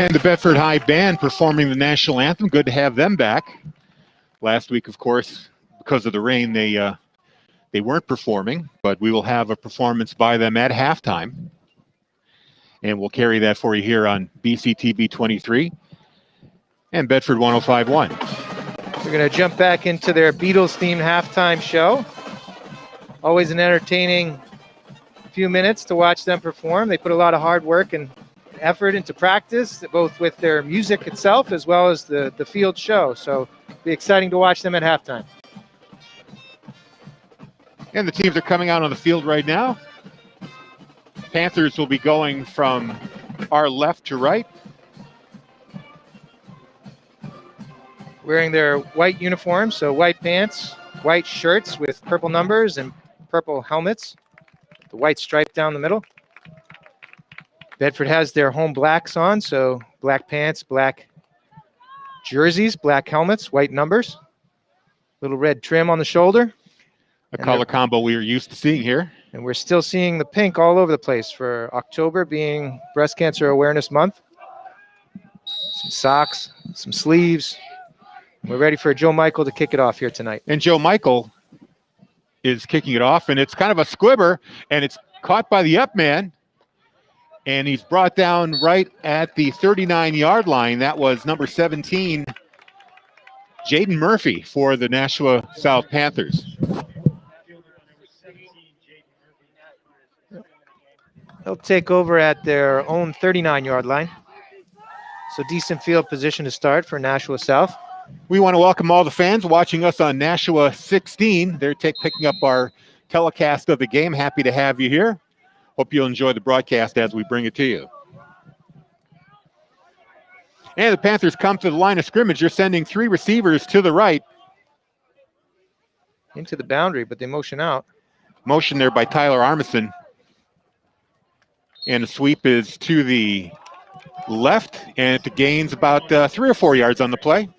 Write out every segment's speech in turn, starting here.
And the Bedford High Band performing the national anthem. Good to have them back. Last week, of course, because of the rain, they weren't performing, but we will have a performance by them at halftime. And we'll carry that for you here on BCTV 23 and Bedford 105.1. We're going to jump back into their Beatles-themed halftime show. Always an entertaining few minutes to watch them perform. They put a lot of hard work and effort into practice, both with their music itself as well as the field show. So it'll be exciting to watch them at halftime. And the teams are coming out on the field right now. Panthers will be going from our left to right. Wearing their white uniforms, so white pants, white shirts with purple numbers and purple helmets. The white stripe down the middle. Bedford has their home blacks on, so black pants, black jerseys, black helmets, white numbers. Little red trim on the shoulder. A color combo we are used to seeing here. And we're still seeing the pink all over the place for October being Breast Cancer Awareness Month. Some socks, some sleeves. We're ready for Joe Michael to kick it off here tonight. And Joe Michael is kicking it off, and it's kind of a squibber, and it's caught by the up man. And he's brought down right at the 39-yard line. That was number 17, Jaden Murphy for the Nashua South Panthers. They'll take over at their own 39-yard line. So decent field position to start for Nashua South. We want to welcome all the fans watching us on Nashua 16. They're picking up our telecast of the game. Happy to have you here. Hope you'll enjoy the broadcast as we bring it to you. And the Panthers come to the line of scrimmage. They're sending three receivers to the right. Into the boundary, but they motion out. Motion there by Tyler Armisen. And the sweep is to the left, and it gains about 3 or 4 yards on the play.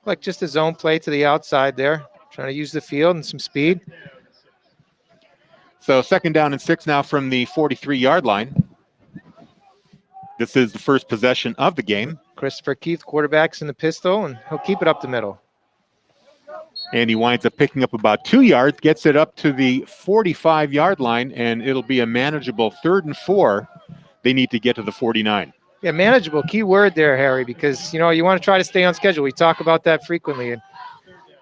Like just a zone play to the outside there. Trying to use the field and some speed. So 2nd down and 6 now from the 43-yard line. This is the first possession of the game. Christopher Keith, quarterback's in the pistol, and he'll keep it up the middle. And he winds up picking up about 2 yards, gets it up to the 45-yard line, and it'll be a manageable 3rd and 4. They need to get to the 49. Yeah, manageable. Key word there, Harry, because, you know, you want to try to stay on schedule. We talk about that frequently.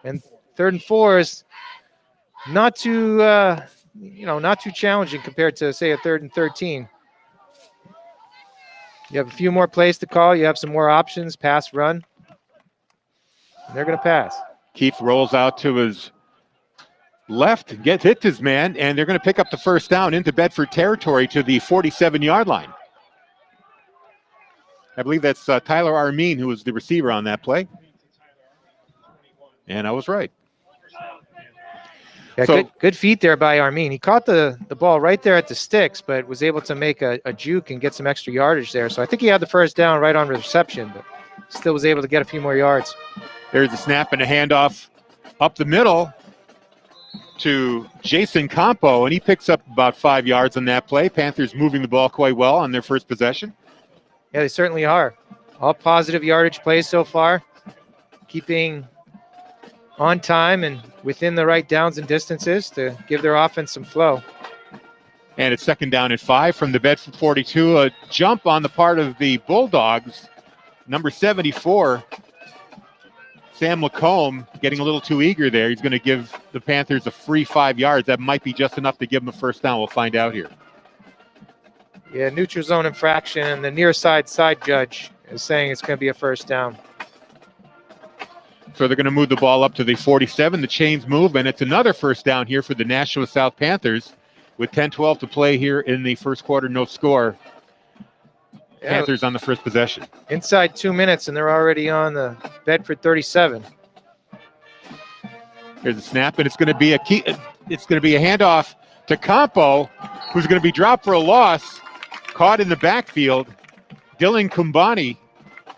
And 3rd and 4 is not too, not too challenging compared to, say, a 3rd and 13. You have a few more plays to call. You have some more options, pass, run. And they're going to pass. Keith rolls out to his left, hits his man, and they're going to pick up the first down into Bedford territory to the 47-yard line. I believe that's Tyler Armin who was the receiver on that play. And I was right. Yeah, so, good feet there by Armin. He caught the ball right there at the sticks, but was able to make a juke and get some extra yardage there. So I think he had the first down right on reception, but still was able to get a few more yards. There's a snap and a handoff up the middle to Jason Campo, and he picks up about 5 yards on that play. Panthers moving the ball quite well on their first possession. Yeah, they certainly are. All positive yardage plays so far. Keeping on time and within the right downs and distances to give their offense some flow. And it's 2nd down and 5 from the Bedford 42. A jump on the part of the Bulldogs. Number 74, Sam Lacombe, getting a little too eager there. He's going to give the Panthers a free 5 yards. That might be just enough to give them a first down. We'll find out here. Yeah, neutral zone infraction, and the near side judge is saying it's going to be a first down. So they're going to move the ball up to the 47. The chains move, and it's another first down here for the Nashua South Panthers with 10-12 to play here in the first quarter. No score. Yeah, Panthers on the first possession. Inside 2 minutes, and they're already on the Bedford 37. Here's a snap, and it's going to be a handoff to Campo, who's going to be dropped for a loss. Caught in the backfield. Dylan Kumbani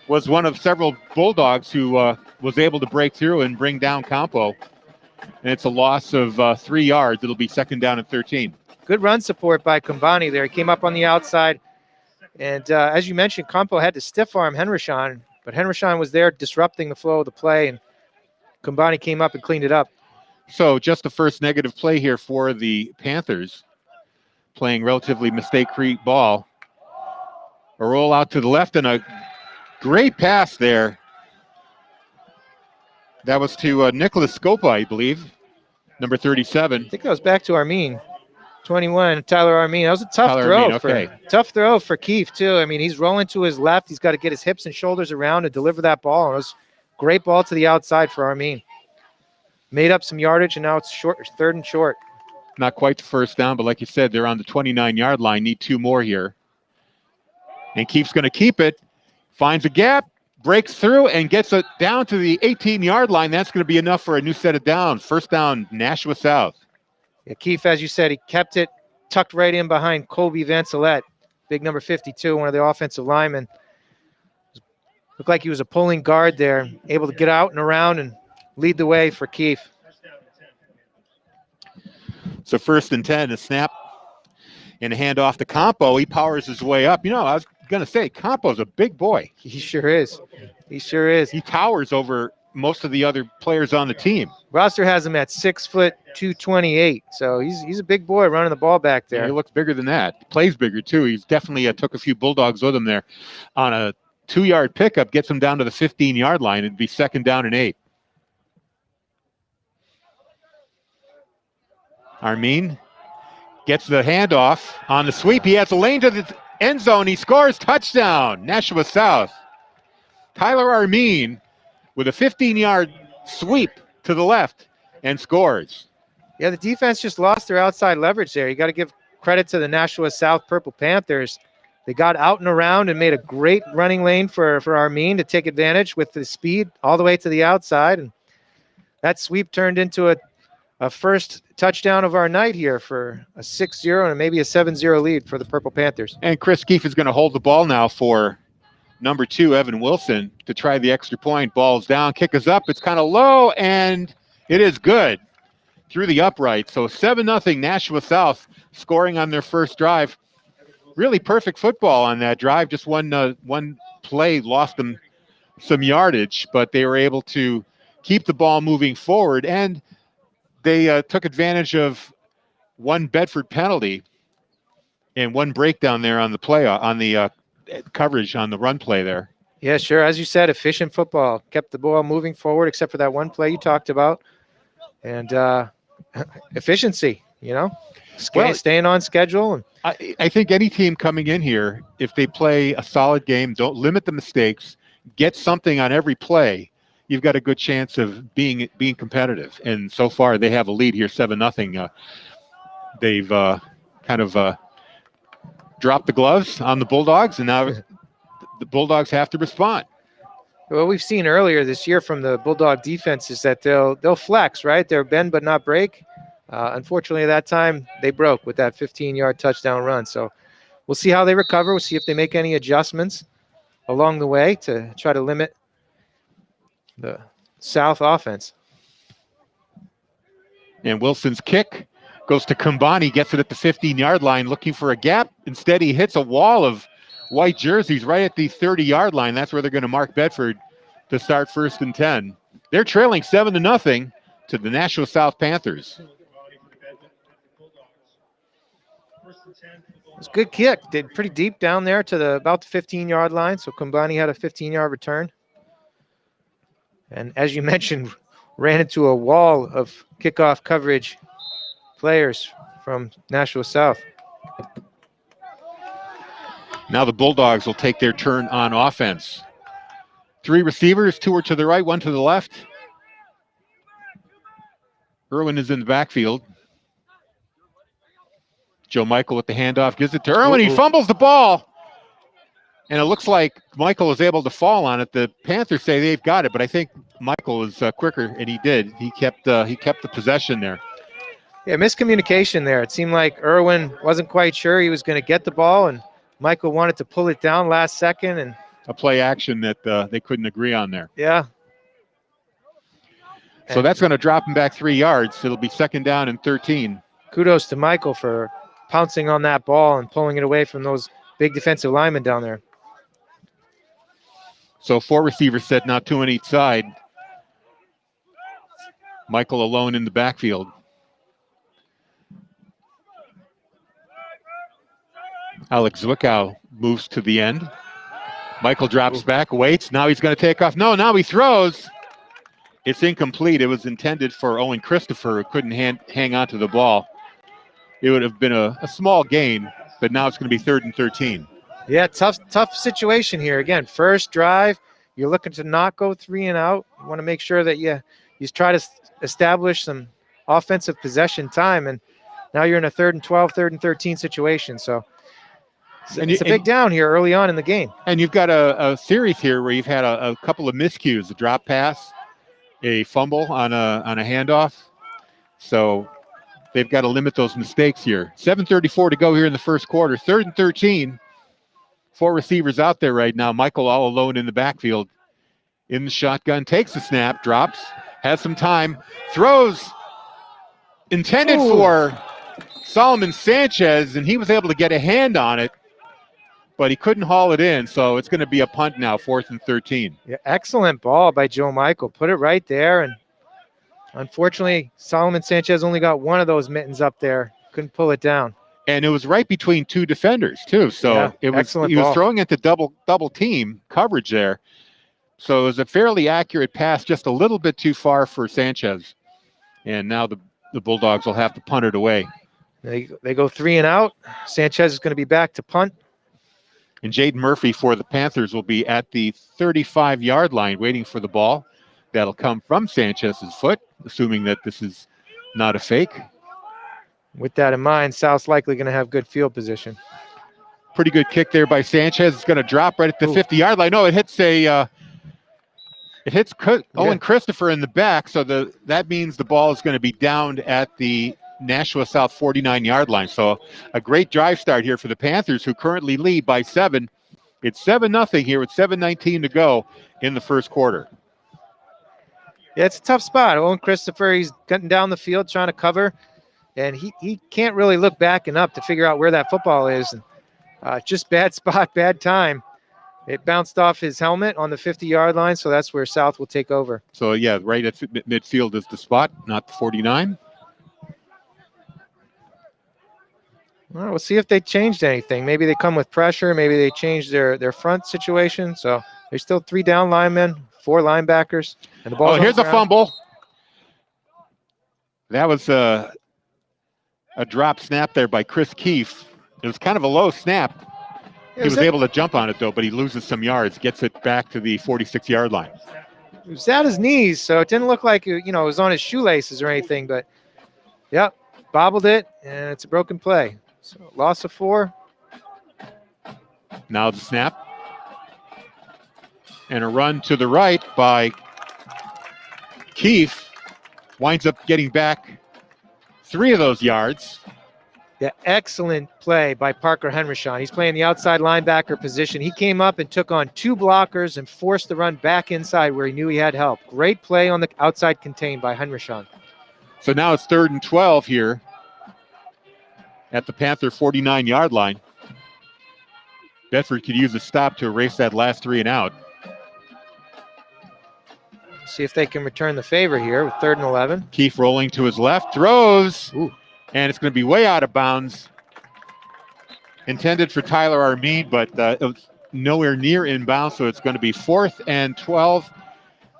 was one of several Bulldogs who was able to break through and bring down Campo. And it's a loss of 3 yards. It'll be 2nd down and 13. Good run support by Kumbani there. He came up on the outside, And as you mentioned, Campo had to stiff arm Henryshawn, but Henryshawn was there disrupting the flow of the play, and Kumbani came up and cleaned it up. So just the first negative play here for the Panthers, playing relatively mistake-free ball. A roll out to the left and a great pass there. That was to Nicholas Scopa, I believe, number 37. I think that was back to Armin, 21, Tyler Armin. That was a tough throw for Keefe, too. I mean, he's rolling to his left. He's got to get his hips and shoulders around to deliver that ball. It was a great ball to the outside for Armin. Made up some yardage, and now it's short, 3rd and short. Not quite the first down, but like you said, they're on the 29-yard line. Need 2 more here. And Keefe's going to keep it. Finds a gap, breaks through, and gets it down to the 18-yard line. That's going to be enough for a new set of downs. First down, Nashua South. Yeah, Keefe, as you said, he kept it tucked right in behind Colby Vancelette, big number 52, one of the offensive linemen. Looked like he was a pulling guard there, able to get out and around and lead the way for Keefe. So 1st and 10, a snap and a handoff to Campo. He powers his way up. You know, I was going to say, Campo's a big boy. He sure is. He sure is. He towers over most of the other players on the team. Roster has him at 6 foot 228, so he's a big boy running the ball back there. Yeah, he looks bigger than that. Plays bigger too. He's definitely took a few Bulldogs with him there. On a 2-yard pickup, gets him down to the 15-yard line. It'd be 2nd down and 8. Armin gets the handoff on the sweep. He has a lane to the end zone. He scores. Touchdown, Nashua South. Tyler Armin with a 15-yard sweep to the left and scores. Yeah, the defense just lost their outside leverage there. You got to give credit to the Nashua South Purple Panthers. They got out and around and made a great running lane for Armin to take advantage with the speed all the way to the outside. And that sweep turned into a first touchdown of our night here for a 6-0 and maybe a 7-0 lead for the Purple Panthers. And Chris Keefe is going to hold the ball now for number 2, Evan Wilson, to try the extra point. Ball's down, kick is up. It's kind of low, and it is good through the upright. So 7-0 Nashua South scoring on their first drive. Really perfect football on that drive. Just one play lost them some yardage, but they were able to keep the ball moving forward, and they took advantage of one Bedford penalty and one breakdown there on the play, on the coverage on the run play there. Yeah, sure. As you said, efficient football. Kept the ball moving forward except for that one play you talked about. And efficiency, you know, staying on schedule. And I think any team coming in here, if they play a solid game, don't limit the mistakes, get something on every play, you've got a good chance of being competitive. And so far, they have a lead here, 7-0. They've kind of dropped the gloves on the Bulldogs, and now the Bulldogs have to respond. What we've seen earlier this year from the Bulldog defense is that they'll flex, right? They'll bend but not break. Unfortunately, that time they broke with that 15-yard touchdown run. So we'll see how they recover. We'll see if they make any adjustments along the way to try to limit the South offense. And Wilson's kick goes to Kumbani, gets it at the 15-yard line, looking for a gap. Instead, he hits a wall of white jerseys right at the 30-yard line. That's where they're going to mark Bedford to start 1st and 10. They're trailing 7-0 to the Nashua South Panthers. It's a good kick. Did pretty deep down there to about the 15-yard line. So Kumbani had a 15-yard return. And as you mentioned, ran into a wall of kickoff coverage players from Nashua South. Now the Bulldogs will take their turn on offense. 3 receivers, 2 are to the right, 1 to the left. Irwin is in the backfield. Joe Michael with the handoff, gives it to Irwin. He fumbles the ball. And it looks like Michael was able to fall on it. The Panthers say they've got it, but I think Michael was quicker, and he did. He kept the possession there. Yeah, miscommunication there. It seemed like Irwin wasn't quite sure he was going to get the ball, and Michael wanted to pull it down last second. And a play action that they couldn't agree on there. Yeah. So that's going to drop him back 3 yards. It'll be 2nd down and 13. Kudos to Michael for pouncing on that ball and pulling it away from those big defensive lineman down there. So 4 receivers set now, 2 on each side. Michael alone in the backfield. Alex Zwickau moves to the end. Michael drops back, waits. Now he's going to take off. No, now he throws. It's incomplete. It was intended for Owen Christopher, who couldn't hang on to the ball. It would have been a small gain, but now it's going to be 3rd and 13. Yeah, tough situation here. Again, first drive, you're looking to not go 3 and out. You want to make sure that you try to establish some offensive possession time, and now you're in a 3rd and 12, 3rd and 13 situation. So it's a big down here early on in the game. And you've got a series here where you've had a couple of miscues, a drop pass, a fumble on a handoff. So they've got to limit those mistakes here. 7:34 to go here in the first quarter. 3rd and 13. 4 receivers out there right now. Michael all alone in the backfield. In the shotgun, takes the snap, drops, has some time, throws. Intended for Solomon Sanchez, and he was able to get a hand on it, but he couldn't haul it in, so it's going to be a punt now, 4th and 13. Yeah, excellent ball by Joe Michael. Put it right there, and unfortunately, Solomon Sanchez only got one of those mittens up there. Couldn't pull it down. And it was right between 2 defenders, too. So yeah, he was throwing at the double team coverage there. So it was a fairly accurate pass, just a little bit too far for Sanchez. And now the Bulldogs will have to punt it away. They go 3 and out. Sanchez is going to be back to punt. And Jaden Murphy for the Panthers will be at the 35-yard line waiting for the ball. That'll come from Sanchez's foot, assuming that this is not a fake. With that in mind, South's likely going to have good field position. Pretty good kick there by Sanchez. It's going to drop right at the 50-yard line. No, it hits Owen Christopher in the back, so that means the ball is going to be downed at the Nashua South 49-yard line. So a great drive start here for the Panthers, who currently lead by 7. It's 7-0 here with 7:19 to go in the first quarter. Yeah, it's a tough spot. Owen Christopher, he's cutting down the field trying to cover, and he can't really look back and up to figure out where that football is. Just bad spot, bad time. It bounced off his helmet on the 50-yard line, so that's where South will take over. So, yeah, right at midfield is the spot, not the 49. Well, we'll see if they changed anything. Maybe they come with pressure. Maybe they changed their front situation. So there's still 3 down linemen, 4 linebackers. And the ball. Here's a fumble. That was a drop snap there by Chris Keefe. It was kind of a low snap. He was able to jump on it, though, but he loses some yards, gets it back to the 46-yard line. It was at his knees, so it didn't look like it was on his shoelaces or anything, but, yep, bobbled it, and it's a broken play. So loss of 4. Now the snap. And a run to the right by Keefe. Winds up getting back 3 of those yards. Yeah, excellent play by Parker Henrishon. He's playing the outside linebacker position. He came up and took on 2 blockers and forced the run back inside where he knew he had help. Great play on the outside contain by Henrishon. So now it's 3rd and 12 here at the Panther 49-yard line. Bedford could use a stop to erase that last 3 and out. See if they can return the favor here with 3rd and 11. Keefe rolling to his left, throws. Ooh. And it's going to be way out of bounds. Intended for Tyler Armeen, but it was nowhere near inbounds, so it's going to be 4th and 12,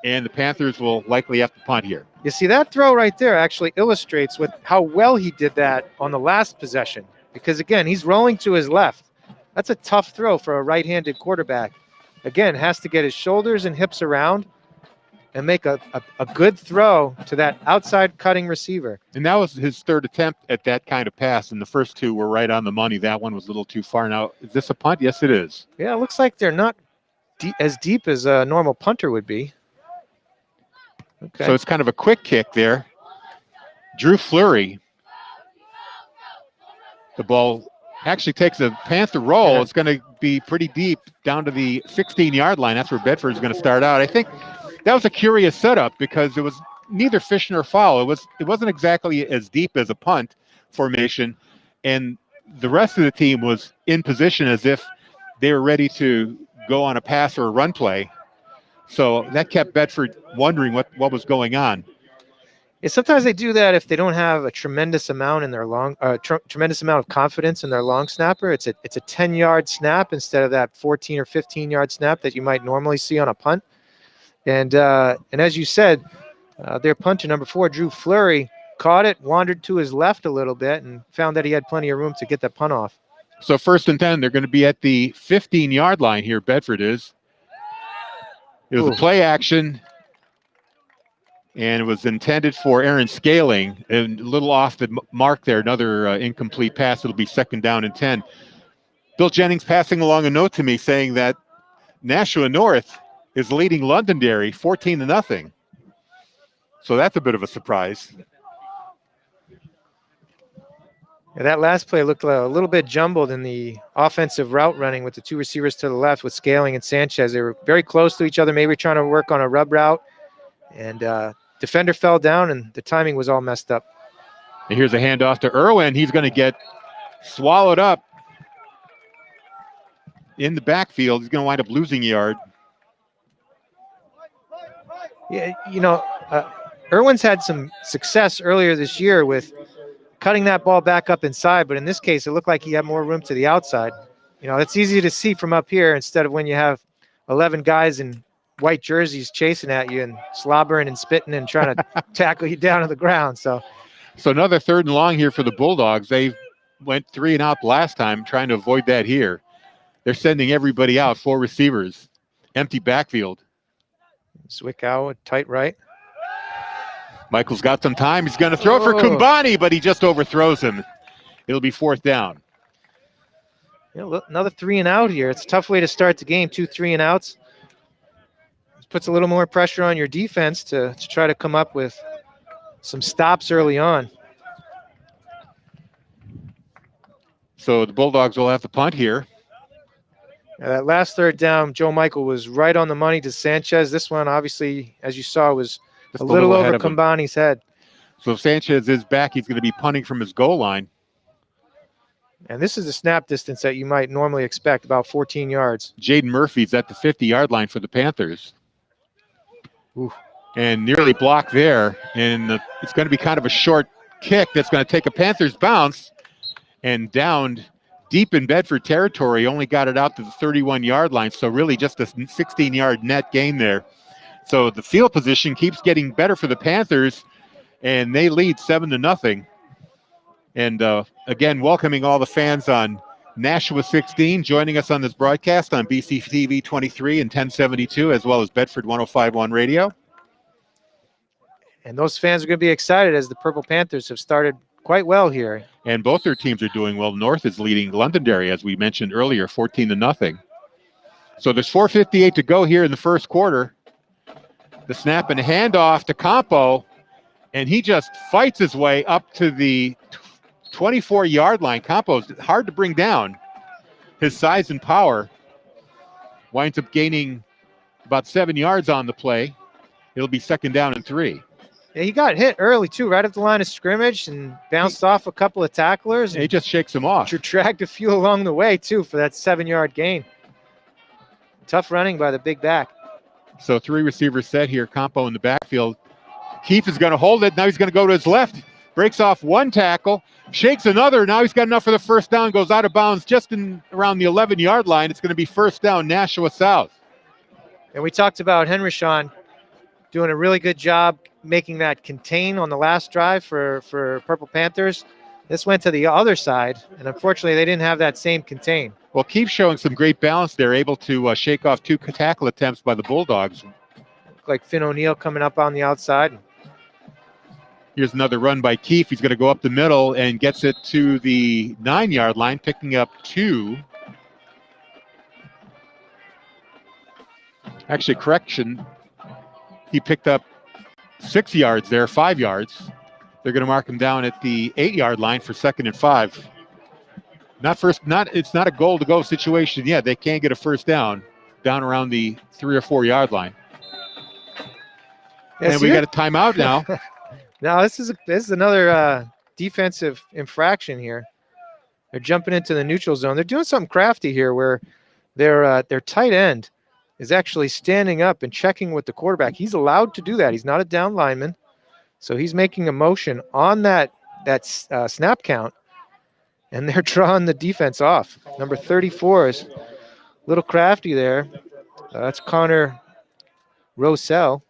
and the Panthers will likely have to punt here. You see, that throw right there actually illustrates how well he did that on the last possession, because, again, he's rolling to his left. That's a tough throw for a right-handed quarterback. Again, has to get his shoulders and hips around and make a good throw to that outside cutting receiver. And that was his 3rd attempt at that kind of pass, and the first 2 were right on the money. That one was a little too far. Now, is this a punt? Yes, it is. Yeah, it looks like they're not as deep as a normal punter would be. Okay. So it's kind of a quick kick there. Drew Fleury. The ball actually takes a Panther roll. It's going to be pretty deep down to the 16-yard line. That's where Bedford is going to start out. I think that was a curious setup because it was neither fish nor fowl. It wasn't exactly as deep as a punt formation, and the rest of the team was in position as if they were ready to go on a pass or a run play. So that kept Bedford wondering what was going on. Yeah, sometimes they do that if they don't have a tremendous amount in their tremendous amount of confidence in their long snapper. It's a 10-yard snap instead of that 14 or 15-yard snap that you might normally see on a punt. And as you said, their punter, number 4, Drew Fleury, caught it, wandered to his left a little bit, and found that he had plenty of room to get that punt off. So 1st and 10, they're going to be at the 15-yard line here, Bedford is. It was a play action, and it was intended for Aaron Scaling, and a little off the mark there, another incomplete pass. It'll be 2nd down and 10. Bill Jennings passing along a note to me saying that Nashua North is leading Londonderry 14-0. So that's a bit of a surprise. Yeah, that last play looked a little bit jumbled in the offensive route running with the 2 receivers to the left with Scaling and Sanchez. They were very close to each other, maybe trying to work on a rub route. And defender fell down, and the timing was all messed up. And here's a handoff to Irwin. He's going to get swallowed up in the backfield. He's going to wind up losing a yard. Yeah, Irwin's had some success earlier this year with cutting that ball back up inside, but in this case, it looked like he had more room to the outside. It's easy to see from up here instead of when you have 11 guys in white jerseys chasing at you and slobbering and spitting and trying to tackle you down to the ground. So another 3rd and long here for the Bulldogs. They went 3 and out last time, trying to avoid that here. They're sending everybody out, 4 receivers, empty backfield. Zwickau, tight right. Michael's got some time. He's going to throw it for Kumbani, but he just overthrows him. It'll be 4th down. Another 3 and out here. It's a tough way to start the game, 2 3 and outs. This puts a little more pressure on your defense to try to come up with some stops early on. So the Bulldogs will have to punt here. That last 3rd down, Joe Michael was right on the money to Sanchez. This one, obviously, as you saw, was just a little over Kumbani's head. So if Sanchez is back, he's going to be punting from his goal line. And this is the snap distance that you might normally expect, about 14 yards. Jaden Murphy's at the 50-yard line for the Panthers. Ooh. And nearly blocked there. And it's going to be kind of a short kick that's going to take a Panthers bounce and downed deep in Bedford territory. Only got it out to the 31-yard line. So really just a 16-yard net gain there. So the field position keeps getting better for the Panthers, and they lead 7-0. And again, welcoming all the fans on Nashua 16, joining us on this broadcast on BCTV 23 and 1072, as well as Bedford 105.1 radio. And those fans are going to be excited as the Purple Panthers have started quite well here. And both their teams are doing well. North is leading Londonderry, as we mentioned earlier, 14-0. So there's 4:58 to go here in the 1st quarter. The snap and handoff to Campo, and he just fights his way up to the 24-yard line. Campo's hard to bring down. His size and power winds up gaining about 7 yards on the play. It'll be 2nd down and 3. Yeah, he got hit early, too, right at the line of scrimmage and bounced off a couple of tacklers. And he just shakes him off. Dragged a few along the way, too, for that 7-yard gain. Tough running by the big back. So 3 receivers set here. Campo in the backfield. Keefe is going to hold it. Now he's going to go to his left. Breaks off 1 tackle. Shakes another. Now he's got enough for the 1st down. Goes out of bounds just around the 11-yard line. It's going to be 1st down, Nashua South. And we talked about Henryshawn doing a really good job making that contain on the last drive for Purple Panthers. This went to the other side, and unfortunately they didn't have that same contain. Well, keep showing some great balance there, able to shake off 2 tackle attempts by the Bulldogs. Looked like Finn O'Neill coming up on the outside. Here's another run by Keefe. He's going to go up the middle and gets it to the 9-yard line, picking up 2. Actually, correction. He picked up 6 yards there, 5 yards. They're going to mark him down at the 8-yard line for 2nd and 5. It's not a goal to go situation yet. They can't get a 1st down around the 3 or 4 yard line. Yes, and we got a timeout now. Now this is another defensive infraction here. They're jumping into the neutral zone. They're doing something crafty here where their tight end is actually standing up and checking with the quarterback. He's allowed to do that. He's not a down lineman. So he's making a motion on that snap count, and they're drawing the defense off. Number 34 is a little crafty there. That's Connor Rosell.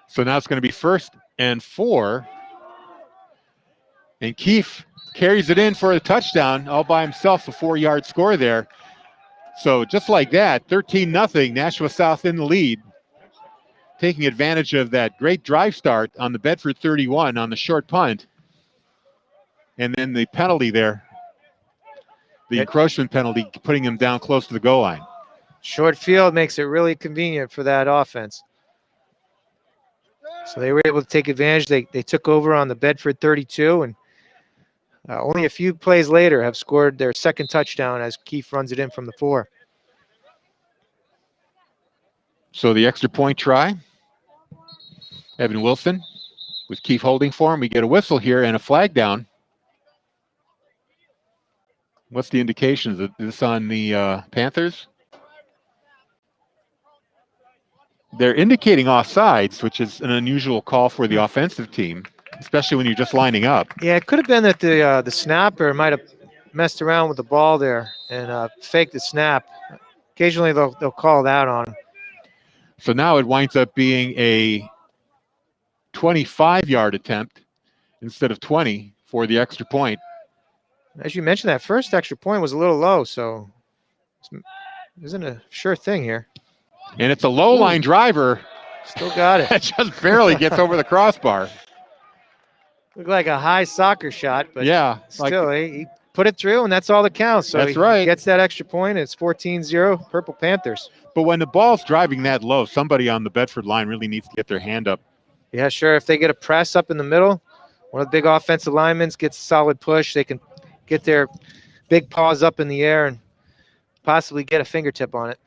So now it's going to be 1st and 4. And Keefe carries it in for a touchdown all by himself, a 4-yard score there. So just like that, 13-0, Nashua South in the lead, taking advantage of that great drive start on the Bedford 31 on the short punt. And then the penalty there, the encroachment penalty, putting him down close to the goal line. Short field makes it really convenient for that offense. So they were able to take advantage. They took over on the Bedford 32, and only a few plays later have scored their second touchdown as Keefe runs it in from the 4. So the extra point try, Evan Wilson with Keefe holding for him. We get a whistle here and a flag down. What's the indication? Is this on the Panthers? They're indicating offsides, which is an unusual call for the offensive team, especially when you're just lining up. Yeah, it could have been that the snapper might have messed around with the ball there and faked the snap. Occasionally they'll call that on him. So now it winds up being a 25-yard attempt instead of 20 for the extra point. As you mentioned, that first extra point was a little low, so it isn't a sure thing here. And it's a low-line driver. Still got it. That just barely gets over the crossbar. Looked like a high soccer shot, but yeah, still, he put it through, and that's all that counts. So that's right. He gets that extra point. It's 14-0, Purple Panthers. But when the ball's driving that low, somebody on the Bedford line really needs to get their hand up. Yeah, sure. If they get a press up in the middle, one of the big offensive linemen gets a solid push. They can get their big paws up in the air and possibly get a fingertip on it.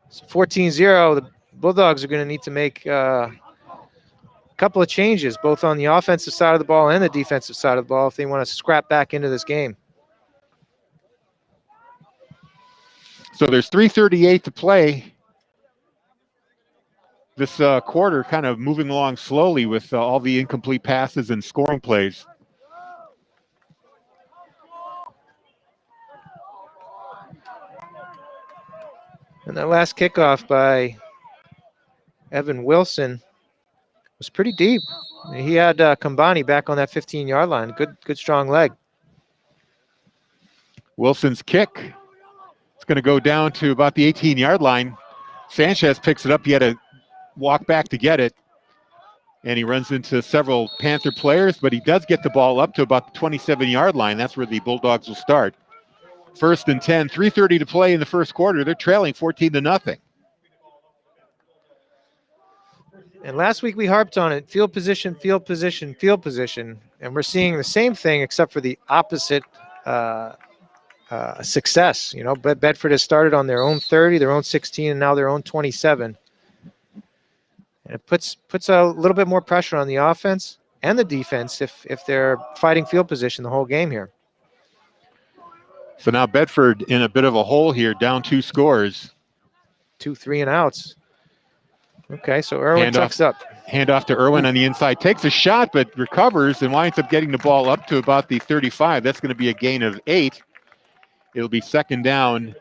So 14-0, the Bulldogs are going to need to make a couple of changes, both on the offensive side of the ball and the defensive side of the ball, if they want to scrap back into this game. So there's 3:38 to play. This quarter kind of moving along slowly with all the incomplete passes and scoring plays. And that last kickoff by Evan Wilson was pretty deep. He had Kambani back on that 15-yard line. Good strong leg. Wilson's kick. It's going to go down to about the 18-yard line. Sanchez picks it up. He had to walk back to get it. And he runs into several Panther players, but he does get the ball up to about the 27-yard line. That's where the Bulldogs will start. 1st and 10, 3:30 to play in the first quarter. They're trailing 14-0. And last week we harped on it, field position, field position, field position. And we're seeing the same thing except for the opposite success. You know, Bedford has started on their own 30, their own 16, and now their own 27. And it puts a little bit more pressure on the offense and the defense if they're fighting field position the whole game here. So now Bedford in a bit of a hole here, down 2 scores. 2 3-and-outs. Okay, so Irwin tucks up. Hand off to Irwin on the inside. Takes a shot, but recovers and winds up getting the ball up to about the 35. That's going to be a gain of 8. It'll be 2nd down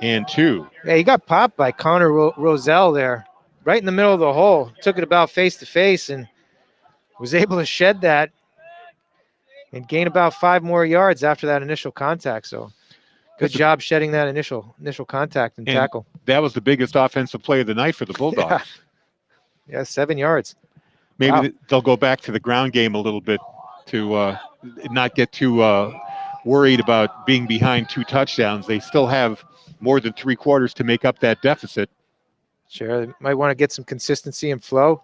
and 2. Yeah, he got popped by Connor Rosell there, right in the middle of the hole. Took it about face-to-face and was able to shed that and gain about 5 more yards after that initial contact. So good job shedding that initial contact and tackle. That was the biggest offensive play of the night for the Bulldogs. Yeah, 7 yards. Maybe they'll go back to the ground game a little bit to not get too worried about being behind 2 touchdowns. They still have more than 3 quarters to make up that deficit. Sure, they might want to get some consistency and flow.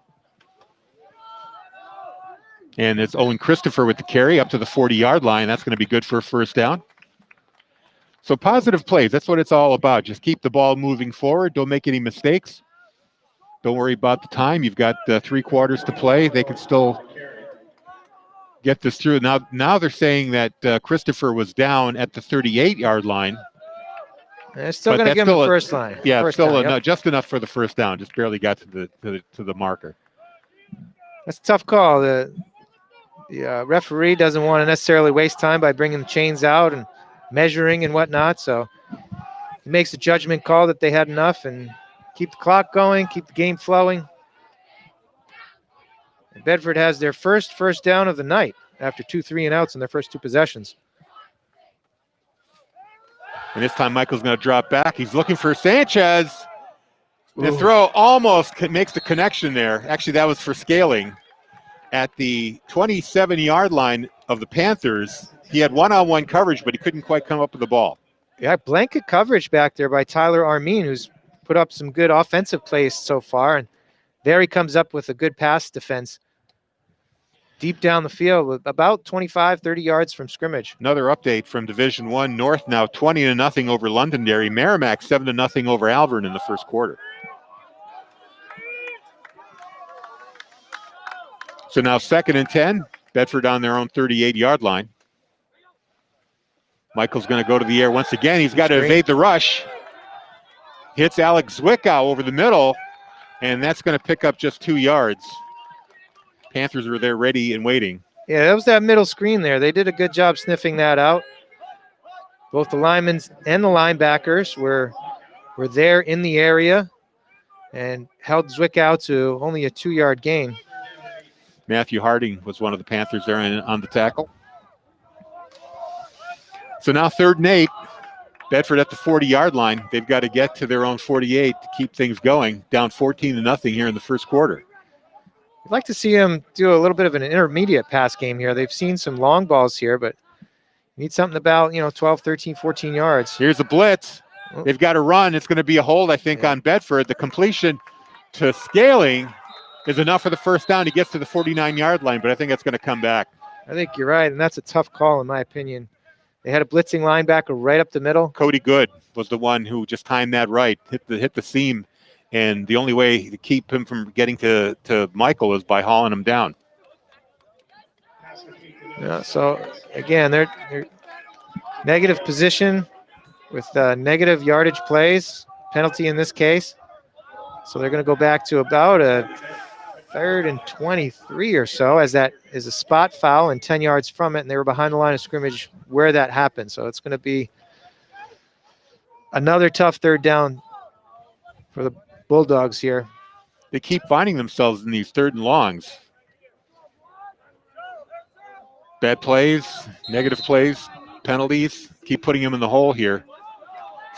And it's Owen Christopher with the carry up to the 40-yard line. That's going to be good for a 1st down. So positive plays, that's what it's all about. Just keep the ball moving forward. Don't make any mistakes. Don't worry about the time. You've got 3 quarters to play. They can still get this through. Now they're saying that Christopher was down at the 38-yard line. They're still going to give him the first line. Yeah, first still down, just enough for the first down. Just barely got to the marker. That's a tough call. The referee doesn't want to necessarily waste time by bringing the chains out and measuring and whatnot. So he makes a judgment call that they had enough and keep the clock going, keep the game flowing. And Bedford has their first down of the night after 2 3-and-outs in their first 2 possessions. And this time Michael's going to drop back. He's looking for Sanchez. The throw almost makes the connection there. Actually, that was for Scaling. At the 27-yard line of the Panthers, he had one-on-one coverage, but he couldn't quite come up with the ball. Yeah, blanket coverage back there by Tyler Armin, who's put up some good offensive plays so far. And there he comes up with a good pass defense deep down the field, about 25, 30 yards from scrimmage. Another update from Division I North now, 20-0 over Londonderry. Merrimack 7-0 over Alvern in the first quarter. So now 2nd and 10. Bedford on their own 38-yard line. Michael's going to go to the air once again. He's got to evade the rush. Hits Alex Zwickau over the middle, and that's going to pick up just 2 yards. Panthers were there ready and waiting. Yeah, that was that middle screen there. They did a good job sniffing that out. Both the linemen and the linebackers were there in the area and held Zwickau to only a 2-yard gain. Matthew Harding was one of the Panthers there on the tackle. So now 3rd and 8. Bedford at the 40-yard line. They've got to get to their own 48 to keep things going. Down 14-0 here in the first quarter. I'd like to see them do a little bit of an intermediate pass game here. They've seen some long balls here, but you need something about 12, 13, 14 yards. Here's a blitz. They've got to run. It's going to be a hold, I think, on Bedford. The completion to Scaling is enough for the first down. He gets to the 49-yard line, but I think that's going to come back. I think you're right, and that's a tough call in my opinion. They had a blitzing linebacker right up the middle. Cody Good was the one who just timed that right, hit the seam, and the only way to keep him from getting to Michael is by hauling him down. Yeah, so again, they're negative position with negative yardage plays, penalty in this case. So they're going to go back to about a 3rd and 23 or so, as that is a spot foul and 10 yards from it, and they were behind the line of scrimmage where that happened. So it's going to be another tough 3rd down for the Bulldogs here. They keep finding themselves in these 3rd and longs. Bad plays, negative plays, penalties, keep putting them in the hole here.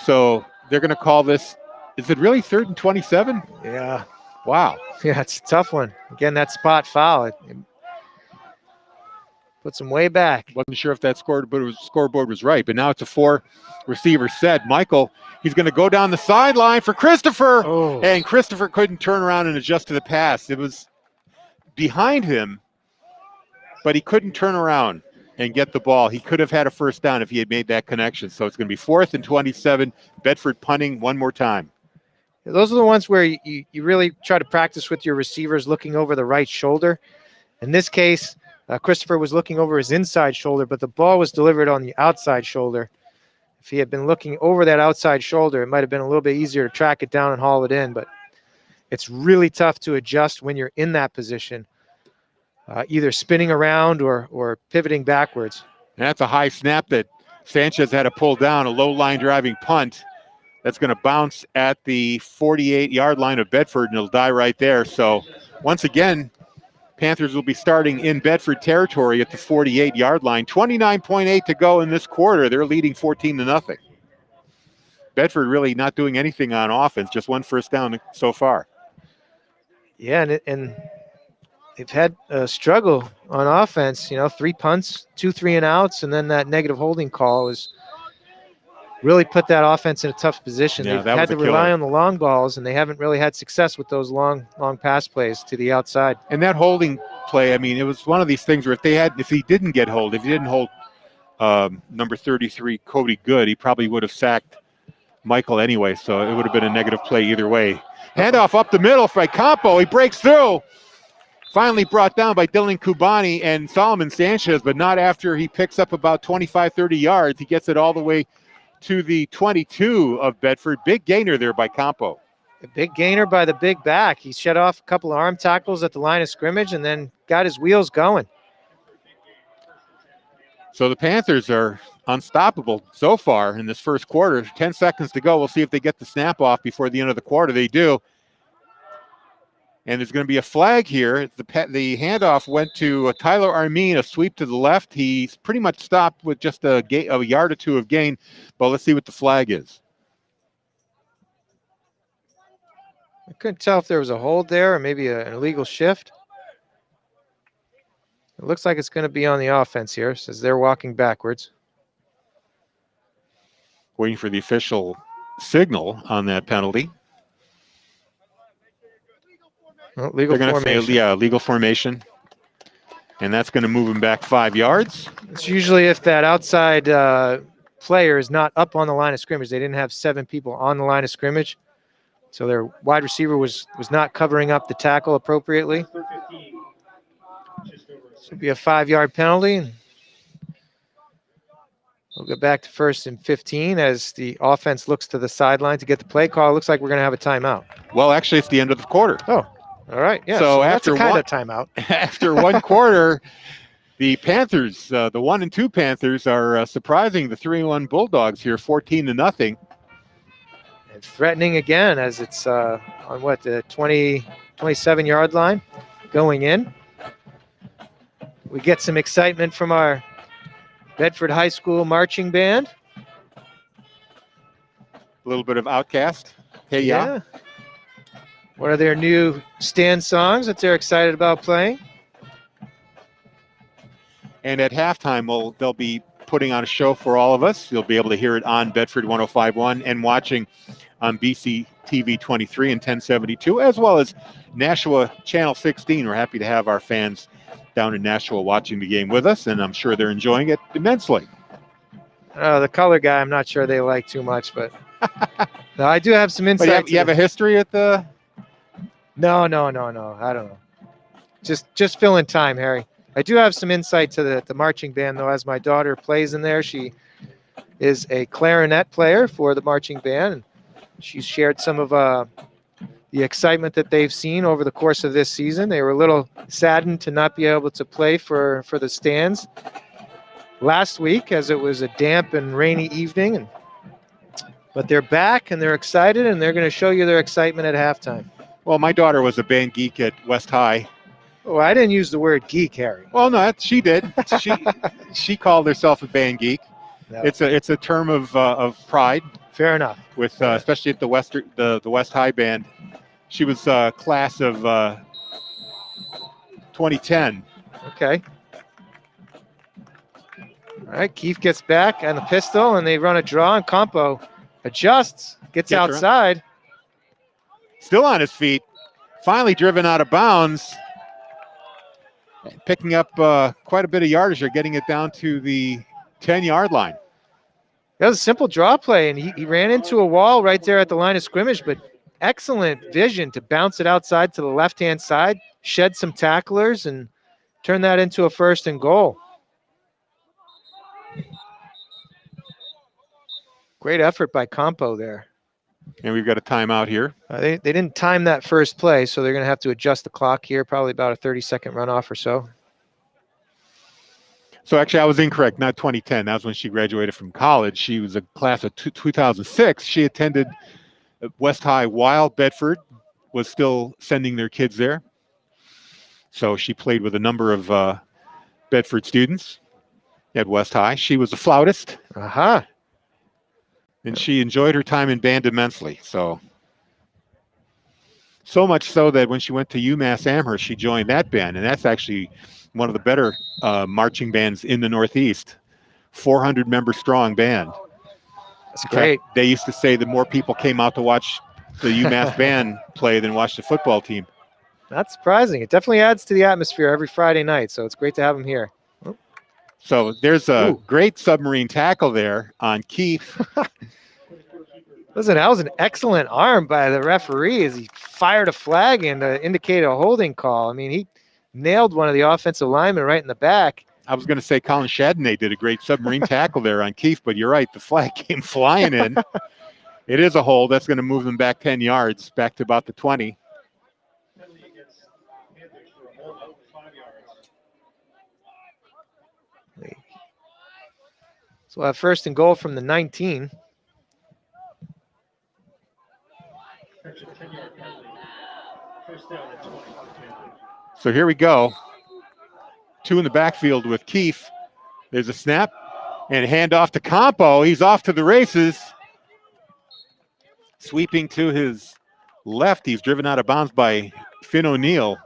So they're going to call this, is it really 3rd and 27? Yeah. Wow. Yeah, it's a tough one. Again, that spot foul. It puts them way back. Wasn't sure if that scoreboard was right, but now it's a 4-receiver set. Michael, he's going to go down the sideline for Christopher, and Christopher couldn't turn around and adjust to the pass. It was behind him, but he couldn't turn around and get the ball. He could have had a first down if he had made that connection. So it's going to be 4th and 27, Bedford punting one more time. Those are the ones where you really try to practice with your receivers looking over the right shoulder. In this case, Christopher was looking over his inside shoulder, but the ball was delivered on the outside shoulder. If he had been looking over that outside shoulder, it might have been a little bit easier to track it down and haul it in, but it's really tough to adjust when you're in that position, either spinning around or pivoting backwards. And that's a high snap that Sanchez had to pull down, a low line driving punt. That's going to bounce at the 48-yard line of Bedford, and it'll die right there. So once again, Panthers will be starting in Bedford territory at the 48-yard line. 29.8 to go in this quarter. They're leading 14-0. Bedford really not doing anything on offense, just one first down so far. Yeah, and they've had a struggle on offense. 3 punts, 2 3-and-outs, and then that negative holding call is really put that offense in a tough position. Yeah, They've had to rely on the long balls, and they haven't really had success with those long pass plays to the outside. And that holding play, I mean, it was one of these things where if he didn't hold number 33, Cody Good, he probably would have sacked Michael anyway, so it would have been a negative play either way. Handoff up the middle by Campo. He breaks through. Finally brought down by Dylan Kubani and Solomon Sanchez, but not after he picks up about 25, 30 yards. He gets it all the way to the 22 of Bedford. Big gainer there by Campo. A big gainer by the big back. He shut off a couple of arm tackles at the line of scrimmage and then got his wheels going. So the Panthers are unstoppable so far in this first quarter. 10 seconds to go. We'll see if they get the snap off before the end of the quarter. They do. And there's going to be a flag here. The handoff went to Tyler Armin, a sweep to the left. He's pretty much stopped with just a yard or two of gain. But let's see what the flag is. I couldn't tell if there was a hold there or maybe an illegal shift. It looks like it's going to be on the offense here, says they're walking backwards. Waiting for the official signal on that penalty. Oh, legal formation. Legal formation. And that's going to move him back 5 yards. It's usually if that outside player is not up on the line of scrimmage. They didn't have 7 people on the line of scrimmage. So their wide receiver was not covering up the tackle appropriately. This will be a 5-yard penalty. We'll get back to 1st and 15 as the offense looks to the sideline to get the play call. It looks like we're going to have a timeout. Well, actually, it's the end of the quarter. Oh, all right. Yeah. So that's after a kind of timeout. After one quarter, the Panthers, the 1 and 2 Panthers, are surprising the 3-1 Bulldogs here, 14-0. And threatening again as it's on the 27-yard line going in. We get some excitement from our Bedford High School marching band. A little bit of Outcast. Hey, yeah. One of their new stand songs that they're excited about playing. And at halftime, they'll be putting on a show for all of us. You'll be able to hear it on Bedford 105.1 and watching on BC TV 23 and 1072, as well as Nashua Channel 16. We're happy to have our fans down in Nashua watching the game with us, and I'm sure they're enjoying it immensely. The color guy, I'm not sure they like too much, but no, I do have some insight. You have a history at the... No. I don't know. Just fill in time, Harry. I do have some insight to the marching band, though, as my daughter plays in there. She is a clarinet player for the marching band, and she's shared some of the excitement that they've seen over the course of this season. They were a little saddened to not be able to play for the stands last week as it was a damp and rainy evening. But they're back, and they're excited, and they're going to show you their excitement at halftime. Well, my daughter was a band geek at West High. Oh, I didn't use the word geek, Harry. Well, no, she did. She called herself a band geek. No. It's a term of pride. Fair enough. With especially at the West High band. She was class of 2010. Okay. All right, Keefe gets back on the pistol, and they run a draw, and Campo adjusts, gets outside. Still on his feet. Finally driven out of bounds. Picking up quite a bit of yardage. They're getting it down to the 10-yard line. That was a simple draw play, and he ran into a wall right there at the line of scrimmage, but excellent vision to bounce it outside to the left-hand side, shed some tacklers, and turn that into a 1st and goal. Great effort by Campo there. And we've got a timeout here. They didn't time that first play, so they're going to have to adjust the clock here, probably about a 30-second runoff or so. So actually, I was incorrect, not 2010. That was when she graduated from college. She was a class of 2006. She attended West High while Bedford was still sending their kids there. So she played with a number of Bedford students at West High. She was a flautist. Aha. And she enjoyed her time in band immensely. So much so that when she went to UMass Amherst, she joined that band. And that's actually one of the better marching bands in the Northeast. 400-member strong band. That's great. They used to say that more people came out to watch the UMass band play than watch the football team. Not surprising. It definitely adds to the atmosphere every Friday night, so it's great to have them here. So there's a great submarine tackle there on Keefe. Listen, that was an excellent arm by the referee as he fired a flag and indicated a holding call. I mean, he nailed one of the offensive linemen right in the back. I was going to say Colin Chardonnay did a great submarine tackle there on Keefe, but you're right. The flag came flying in. It is a hold. That's going to move them back 10 yards, back to about the 20. So we'll have 1st and goal from the 19. So here we go. 2 in the backfield with Keefe. There's a snap and handoff to Campo. He's off to the races. Sweeping to his left. He's driven out of bounds by Finn O'Neill.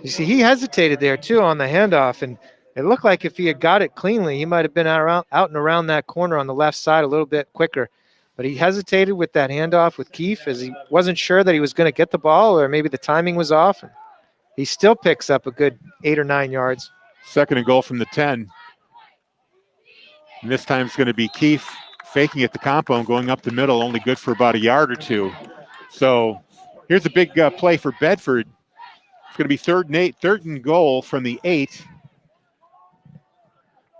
You see, he hesitated there too on the handoff, and it looked like if he had got it cleanly, he might have been out and around that corner on the left side a little bit quicker. But he hesitated with that handoff with Keefe as he wasn't sure that he was going to get the ball, or maybe the timing was off. He still picks up a good 8 or 9 yards. 2nd and goal from the 10. And this time it's going to be Keefe faking it to Campo and going up the middle, only good for about a yard or 2. So here's a big play for Bedford. It's going to be 3rd and 8, 3rd and goal from the 8.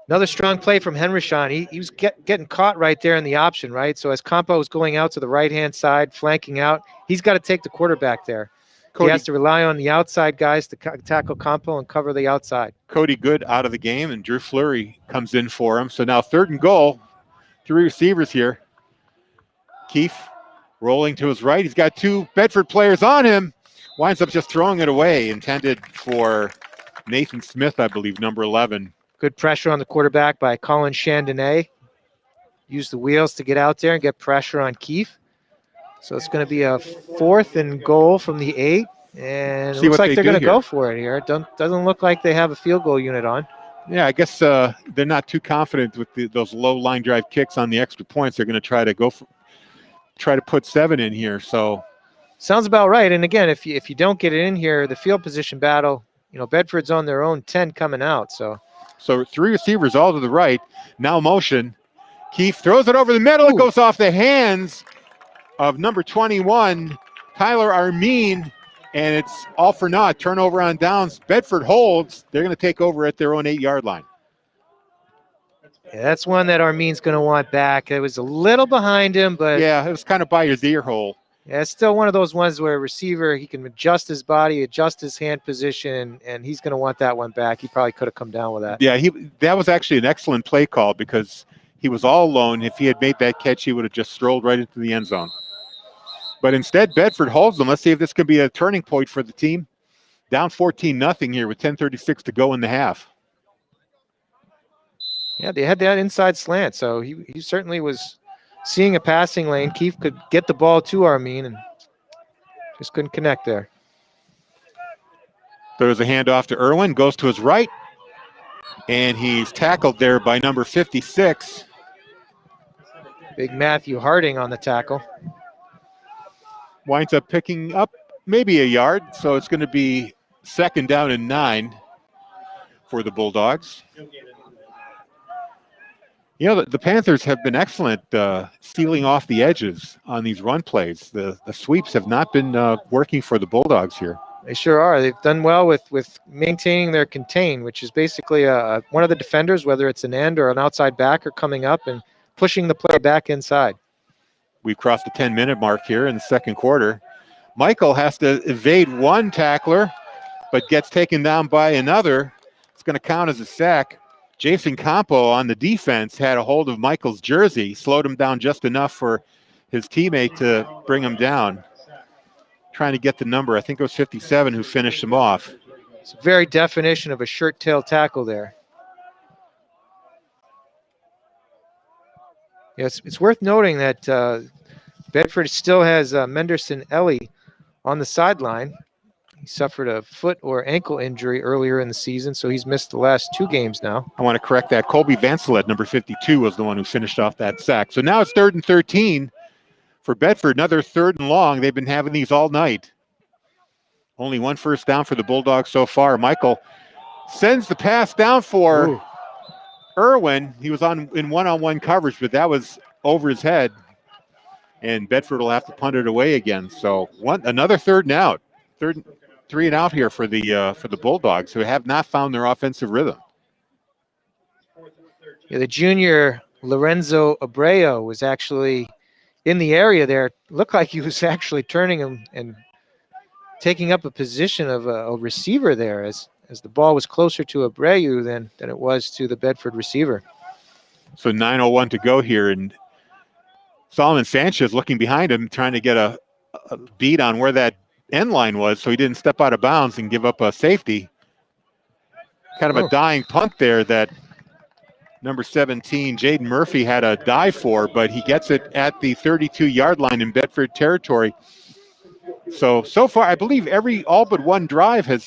Another strong play from Henryshawn. He was getting caught right there in the option, right? So as Campo is going out to the right-hand side, flanking out, he's got to take the quarterback there. Cody, he has to rely on the outside guys to tackle Campo and cover the outside. Cody Good out of the game, and Drew Fleury comes in for him. So now 3rd and goal, 3 receivers here. Keefe rolling to his right. He's got 2 Bedford players on him. Winds up just throwing it away, intended for Nathan Smith, I believe, number 11. Good pressure on the quarterback by Colin Chandonnay. Use the wheels to get out there and get pressure on Keefe. So it's going to be a 4th and goal from the 8. And it looks like they're going to go for it here. It doesn't look like they have a field goal unit on. Yeah, I guess they're not too confident with those low line drive kicks on the extra points. They're going to try to put 7 in here. So sounds about right. And again, if you don't get it in here, the field position battle, Bedford's on their own 10 coming out. So 3 receivers all to the right. Now motion. Keefe throws it over the middle. Ooh. It goes off the hands of number 21, Tyler Armin, and it's all for naught. Turnover on downs. Bedford holds. They're going to take over at their own 8-yard line. Yeah, that's one that Armin's going to want back. It was a little behind him, but yeah, it was kind of by his ear hole. Yeah, it's still one of those ones where a receiver, he can adjust his body, adjust his hand position, and he's going to want that one back. He probably could have come down with that. Yeah, that was actually an excellent play call because he was all alone. If he had made that catch, he would have just strolled right into the end zone. But instead, Bedford holds them. Let's see if this can be a turning point for the team. Down 14-0 here with 10:36 to go in the half. Yeah, they had that inside slant, so he certainly was seeing a passing lane. Keefe could get the ball to Armin and just couldn't connect there. There's a handoff to Irwin, goes to his right, and he's tackled there by number 56. Big Matthew Harding on the tackle. Winds up picking up maybe a yard, so it's going to be 2nd down and 9 for the Bulldogs. The Panthers have been excellent stealing off the edges on these run plays. The sweeps have not been working for the Bulldogs here. They sure are. They've done well with maintaining their contain, which is basically one of the defenders, whether it's an end or an outside backer coming up and pushing the play back inside. We've crossed the 10-minute mark here in the 2nd quarter. Michael has to evade one tackler, but gets taken down by another. It's going to count as a sack. Jason Campo on the defense had a hold of Michael's jersey, slowed him down just enough for his teammate to bring him down. Trying to get the number, I think it was 57 who finished him off. It's a very definition of a shirt-tail tackle there. Yes, it's worth noting that Bedford still has Menderson Ellie on the sideline. He suffered a foot or ankle injury earlier in the season, so he's missed the last 2 games now. I want to correct that. Colby Vancelet, number 52, was the one who finished off that sack. So now it's 3rd and 13 for Bedford. Another 3rd and long. They've been having these all night. Only 1 first down for the Bulldogs so far. Michael sends the pass down for Irwin. He was in one-on-one coverage, but that was over his head. and Bedford will have to punt it away again. So another third and out, 3 and out here for the Bulldogs, who have not found their offensive rhythm. Yeah, the junior Lorenzo Abreu was actually in the area there. Looked like he was actually turning him and taking up a position of a receiver there as the ball was closer to Abreu than it was to the Bedford receiver. So 9:01 to go here, and Solomon Sanchez looking behind him, trying to get a beat on where that end line was so he didn't step out of bounds and give up a safety. Kind of a dying punt there that number 17, Jaden Murphy, had a dive for, but he gets it at the 32-yard line in Bedford territory. So far, I believe all but one drive has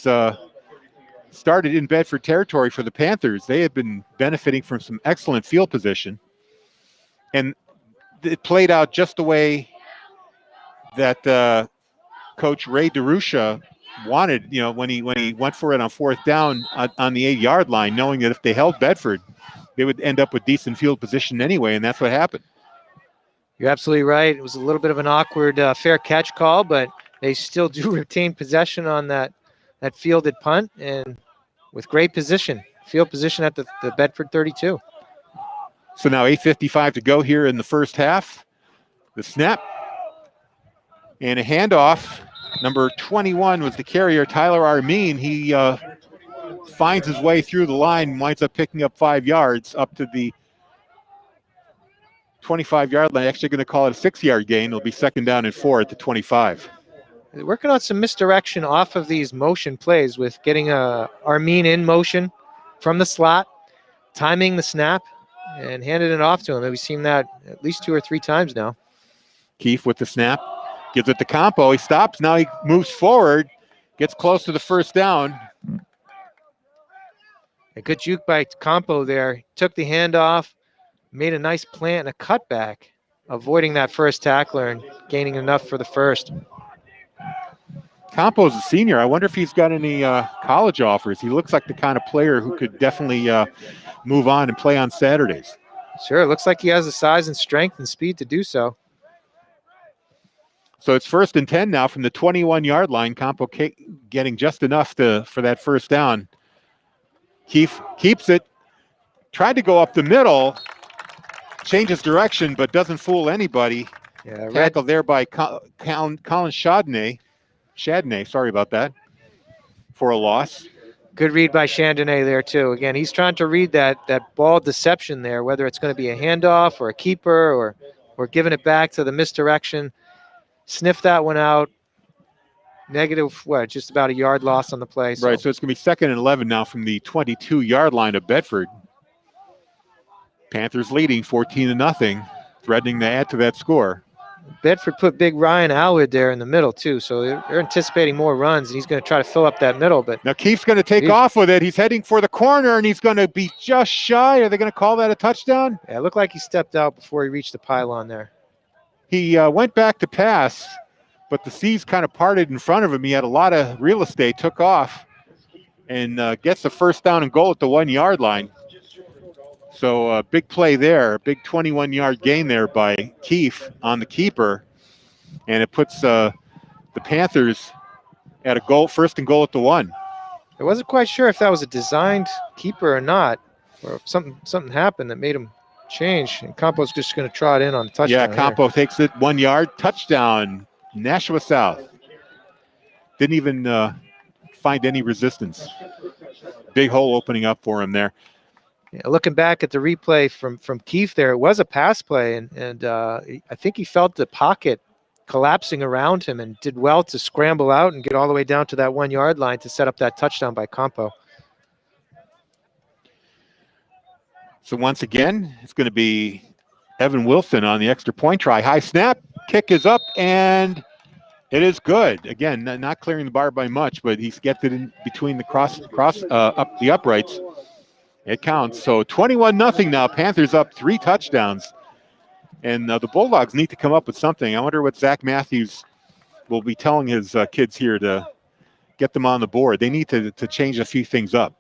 started in Bedford territory for the Panthers. They have been benefiting from some excellent field position. And it played out just the way that Coach Ray DeRusha wanted, when he went for it on fourth down on the 8-yard line, knowing that if they held Bedford, they would end up with decent field position anyway, and that's what happened. You're absolutely right. It was a little bit of an awkward fair catch call, but they still do retain possession on that fielded punt, and with great field position at the Bedford 32. So now 8:55 to go here in the first half. The snap and a handoff. Number 21 was the carrier, Tyler Armin. He finds his way through the line, winds up picking up 5 yards up to the 25-yard line. Actually going to call it a 6-yard gain. It'll be 2nd down and 4 at the 25. They're working on some misdirection off of these motion plays with getting Armin in motion from the slot, timing the snap, and handing it off to him. We've seen that at least 2 or 3 times now. Keefe with the snap, gives it to Campo. He stops. Now he moves forward, gets close to the first down. A good juke by Campo there. Took the handoff, made a nice plant and a cutback, avoiding that first tackler and gaining enough for the first. Campo's a senior. I wonder if he's got any college offers. He looks like the kind of player who could definitely move on and play on Saturdays. Sure, it looks like he has the size and strength and speed to do so. So it's 1st and 10 now from the 21-yard line. Campo getting just enough for that first down. Keefe keeps it. Tried to go up the middle. Changes direction, but doesn't fool anybody. Yeah, Tackled there by Colin Chadney, sorry about that, for a loss. Good read by Chandonnet there, too. Again, he's trying to read that ball deception there, whether it's going to be a handoff or a keeper or giving it back to the misdirection. Sniff that one out. Negative, just about a yard loss on the play. Right, so it's going to be 2nd and 11 now from the 22-yard line of Bedford. Panthers leading 14-0, threatening to add to that score. Bedford put big Ryan Alwood there in the middle, too, so they're anticipating more runs, and he's going to try to fill up that middle. But now Keefe's going to take off with it. He's heading for the corner, and he's going to be just shy. Are they going to call that a touchdown? Yeah, it looked like he stepped out before he reached the pylon there. He went back to pass, but the seas kind of parted in front of him. He had a lot of real estate, took off, and gets the first down and goal at the 1-yard line. So a big play there, a big 21-yard gain there by Keefe on the keeper. And it puts the Panthers at a 1st and goal at the 1. I wasn't quite sure if that was a designed keeper or not, or if something happened that made him change. And Campo's just going to trot in on the touchdown. Yeah, Campo takes it 1 yard, touchdown, Nashua South. Didn't even find any resistance. Big hole opening up for him there. Yeah, looking back at the replay from Keefe there, it was a pass play, and I think he felt the pocket collapsing around him and did well to scramble out and get all the way down to that 1-yard line to set up that touchdown by Campo. So once again, it's going to be Evan Wilson on the extra point try. High snap, kick is up, and it is good. Again, not clearing the bar by much, but he's gets it in between the up the uprights. It counts. So 21-0 now. Panthers up 3 touchdowns. And the Bulldogs need to come up with something. I wonder what Zach Matthews will be telling his kids here to get them on the board. They need to change a few things up.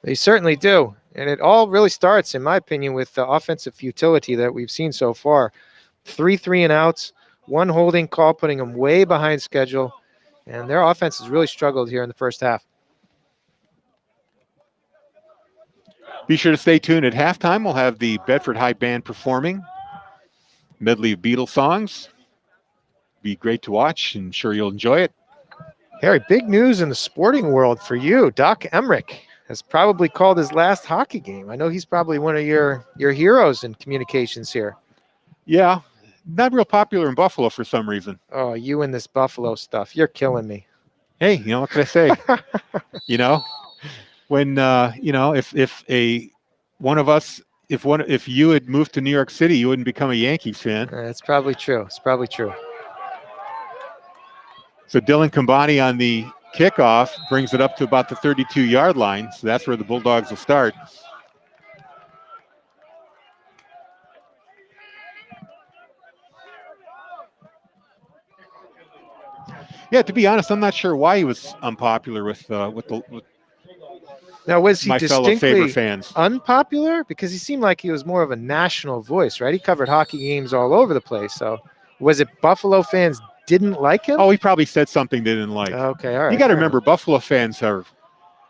They certainly do. And it all really starts, in my opinion, with the offensive futility that we've seen so far. 3 3-and-outs, One holding call, putting them way behind schedule. And their offense has really struggled here in the first half. Be sure to stay tuned. At halftime, we'll have the Bedford High Band performing medley of Beatles songs. Be great to watch, and sure you'll enjoy it. Harry, big news in the sporting world for you. Doc Emmerich has probably called his last hockey game. I know he's probably one of your heroes in communications here. Yeah, not real popular in Buffalo for some reason. Oh, you and this Buffalo stuff. You're killing me. Hey, you know, what can I say? You know, when, you know, if you had moved to New York City, you wouldn't become a Yankees fan. It's probably true. It's probably true. So Dylan Combani on the kickoff brings it up to about the 32-yard line. So that's where the Bulldogs will start. Yeah, to be honest, I'm not sure why he was unpopular with now, was he my fellow Faber distinctly fans. unpopular? Because he seemed like he was more of a national voice, right? He covered hockey games all over the place. So was it Buffalo fans didn't like him? Oh, he probably said something they didn't like. Okay, all right. You got to remember, Buffalo fans are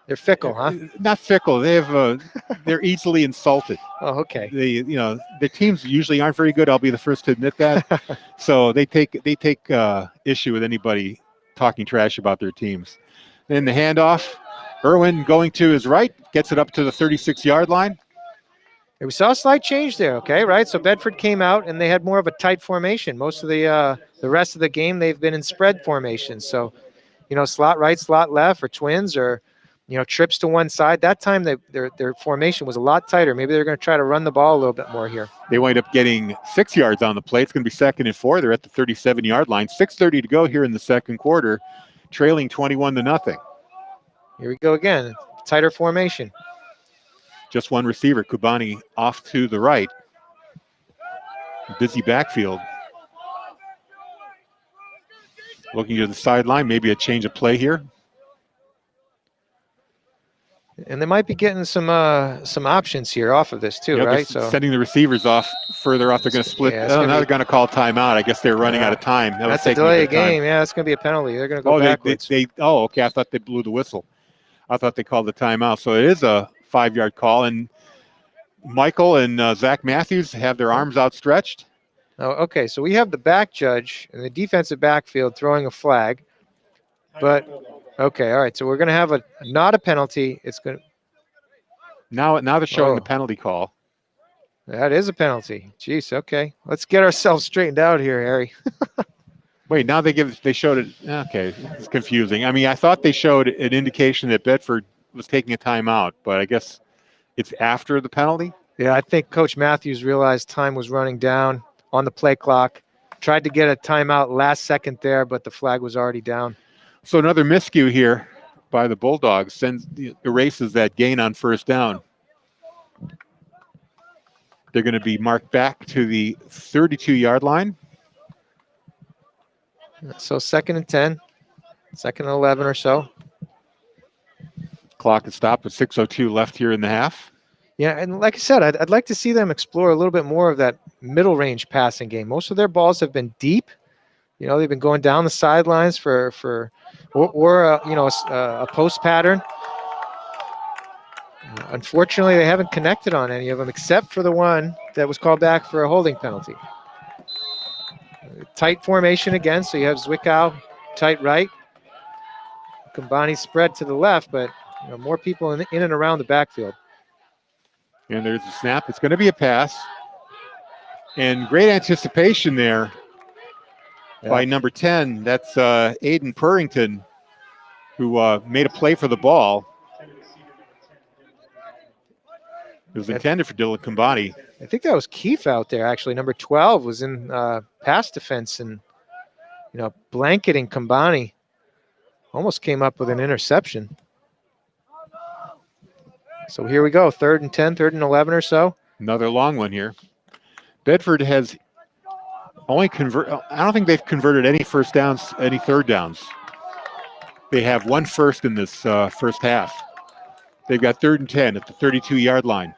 they're fickle, huh? Not fickle. They have they're easily insulted. Oh, okay. The teams usually aren't very good. I'll be the first to admit that. So they take issue with anybody talking trash about their teams. Then the handoff, Irwin going to his right, gets it up to the 36-yard line. We saw a slight change there, okay, right? So Bedford came out and they had more of a tight formation. Most of the rest of the game they've been in spread formations. So, slot right, slot left, or twins, or trips to one side. That time their formation was a lot tighter. Maybe they're going to try to run the ball a little bit more here. They wind up getting 6 yards on the play. It's going to be 2nd and 4. They're at the 37-yard line. 6:30 to go here in the second quarter, trailing 21-0. Here we go again. Tighter formation. Just one receiver, Kubani, off to the right. Busy backfield. Looking to the sideline, maybe a change of play here. And they might be getting some options here off of this too, right? So sending the receivers off further off. They're going to split. Now they're going to call timeout. I guess they're running out of time. That's a delay of game. Yeah, that's going to be a penalty. They're going to go backwards. Okay. I thought they blew the whistle. I thought they called the timeout. So it is a 5-yard call. And Michael and Zach Matthews have their arms outstretched. Oh, okay. So we have the back judge in the defensive backfield throwing a flag. But, okay, all right. So we're going to have not a penalty. It's going to. Now they're showing the penalty call. That is a penalty. Jeez, okay. Let's get ourselves straightened out here, Harry. Wait, now they showed it. Okay, it's confusing. I mean, I thought they showed an indication that Bedford was taking a timeout, but I guess it's after the penalty. Yeah, I think Coach Matthews realized time was running down on the play clock. Tried to get a timeout last second there, but the flag was already down. So another miscue here by the Bulldogs erases that gain on first down. They're going to be marked back to the 32-yard line. So 2nd and 10, 2nd and 11 or so. Clock is stopped with 6:02 left here in the half. Yeah, and like I said, I'd like to see them explore a little bit more of that middle range passing game. Most of their balls have been deep. They've been going down the sidelines or a post pattern. Unfortunately, they haven't connected on any of them except for the one that was called back for a holding penalty. Tight formation again, so you have Zwickau tight right. Combani spread to the left, but more people in and around the backfield. And there's a snap. It's going to be a pass. And great anticipation there by number 10. That's Aiden Purrington, who made a play for the ball. It was intended for Dylan Combani. I think that was Keefe out there, actually. Number 12 was in pass defense and, blanketing Combani. Almost came up with an interception. So here we go, 3rd and 10, 3rd and 11 or so. Another long one here. Bedford has only I don't think they've converted any first downs, any third downs. They have one first in this first half. They've got 3rd and 10 at the 32-yard line.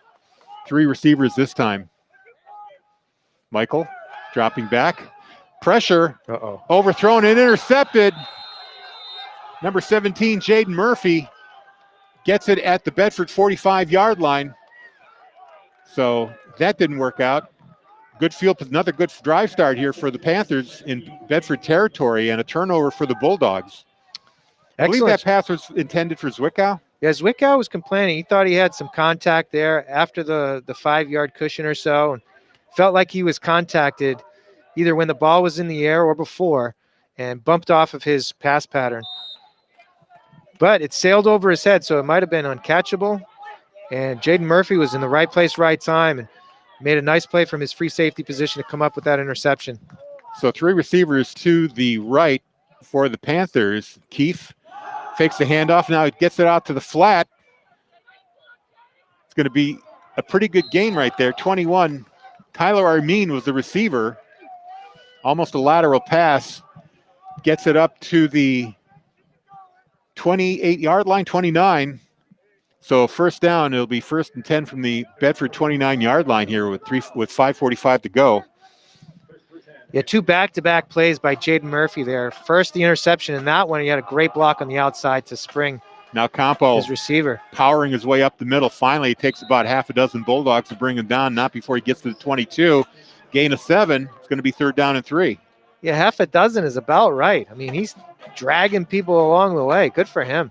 3 receivers this time. Michael dropping back. Pressure. Uh-oh. Overthrown and intercepted. Number 17, Jaden Murphy, gets it at the Bedford 45-yard line. So that didn't work out. Good field, another good drive start here for the Panthers in Bedford territory, and a turnover for the Bulldogs. I believe that pass was intended for Zwickau. Yeah, Zwickau was complaining. He thought he had some contact there after the 5-yard cushion or so, and felt like he was contacted either when the ball was in the air or before, and bumped off of his pass pattern. But it sailed over his head, so it might have been uncatchable. And Jaden Murphy was in the right place, right time, and made a nice play from his free safety position to come up with that interception. So 3 receivers to the right for the Panthers. Keefe fakes the handoff. Now he gets it out to the flat. It's going to be a pretty good gain right there. 21. Tyler Armin was the receiver. Almost a lateral pass. Gets it up to the 28-yard line, 29. So first down, it'll be 1st and 10 from the Bedford 29-yard line here with 5:45 to go. Yeah, 2 back-to-back plays by Jaden Murphy there. First, the interception, and that one, he had a great block on the outside to spring now Campo, his receiver, powering his way up the middle. Finally, it takes about half a dozen Bulldogs to bring him down, not before he gets to the 22. Gain of 7. It's going to be 3rd down and 3. Yeah, half a dozen is about right. I mean, he's dragging people along the way. Good for him.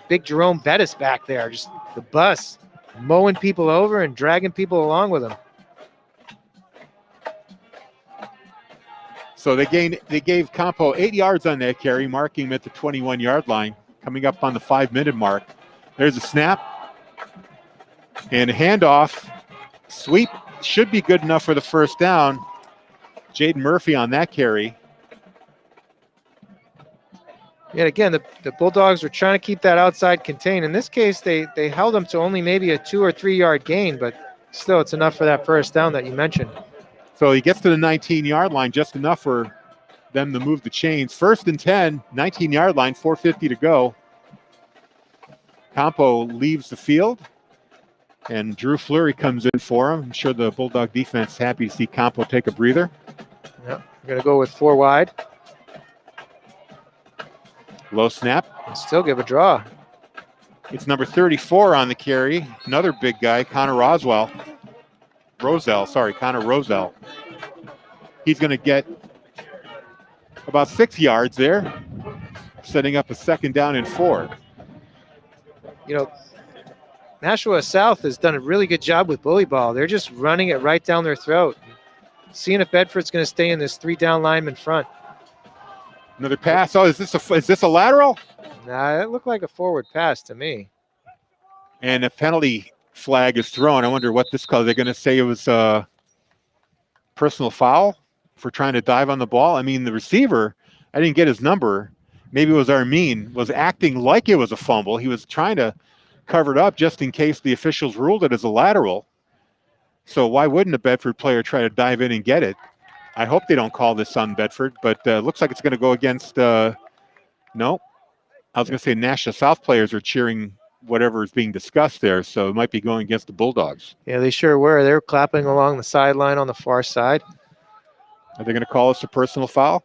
Big Jerome Bettis back there, just the bus, mowing people over and dragging people along with him. So they gave Campo 8 yards on that carry, marking him at the 21-yard line, coming up on the 5-minute mark. There's a snap and a handoff. Sweep should be good enough for the 1st down. Jaden Murphy on that carry. Yeah, again, the Bulldogs were trying to keep that outside contained. In this case, they held them to only maybe a 2 or 3 yard gain, but still it's enough for that 1st down that you mentioned. So he gets to the 19-yard line, just enough for them to move the chains. 1st and 10, 19-yard line, 4:50 to go. Campo leaves the field, and Drew Fleury comes in for him. I'm sure the Bulldog defense is happy to see Campo take a breather. Yep, we're going to go with 4 wide. Low snap. And still give a draw. It's number 34 on the carry. Another big guy, Connor Rosell. He's going to get about 6 yards there, setting up a 2nd down and 4. You know, Nashua South has done a really good job with bully ball. They're just running it right down their throat, seeing if Bedford's going to stay in this 3-down lineman front. Another pass. Oh, is this a lateral? Nah, it looked like a forward pass to me. And a penalty flag is thrown. I wonder what this call. They're going to say it was a personal foul for trying to dive on the ball. I mean, the receiver, I didn't get his number. Maybe it was Armin, was acting like it was a fumble. He was trying to cover it up just in case the officials ruled it as a lateral. So why wouldn't a Bedford player try to dive in and get it? I hope they don't call this on Bedford, but looks like it's going to go against, no. I was going to say Nashua South players are cheering whatever is being discussed there, so it might be going against the Bulldogs. Yeah, they sure were. They were clapping along the sideline on the far side. Are they going to call this a personal foul?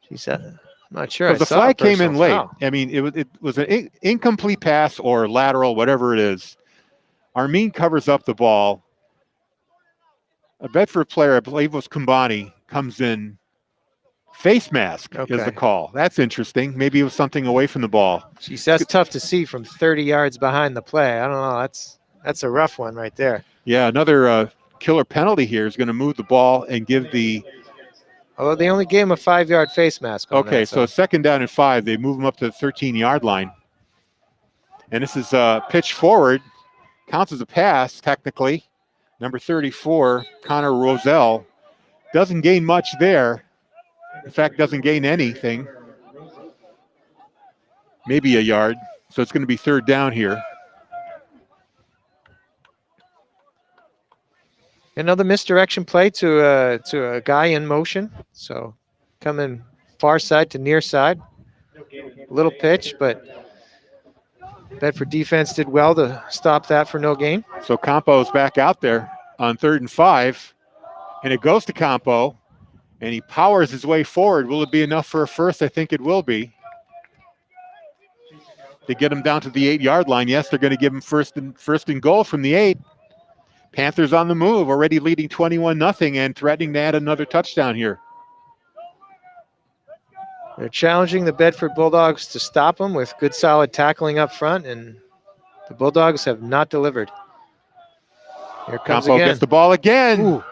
She said, I'm not sure. Because the flag came in late. Foul. I mean, it was an incomplete pass or lateral, whatever it is. Armin covers up the ball. A Bedford player, I believe it was Kumbani, comes in. Face mask is the call. That's interesting. Maybe it was something away from the ball. Geez, that's tough to see from 30 yards behind the play. I don't know. That's a rough one right there. Yeah, another killer penalty here is going to move the ball and give the... Although they only gave him a 5-yard face mask. Okay, so 2nd down and 5. They move him up to the 13-yard line. And this is pitch forward. Counts as a pass, technically. Number 34, Connor Rosell, doesn't gain much there. In fact, doesn't gain anything. Maybe a yard. So it's going to be 3rd down here. Another misdirection play to a guy in motion. So coming far side to near side. Little pitch, but Bedford defense did well to stop that for no gain. So Campo's back out there on 3rd and 5. And it goes to Campo, and he powers his way forward. Will it be enough for a first? I think it will be. They get him down to the 8-yard line. Yes, they're going to give him first and goal from the 8. Panthers on the move, already leading 21-0 and threatening to add another touchdown here. They're challenging the Bedford Bulldogs to stop them with good solid tackling up front, and the Bulldogs have not delivered. Here comes Campo again. gets the ball again. Ooh.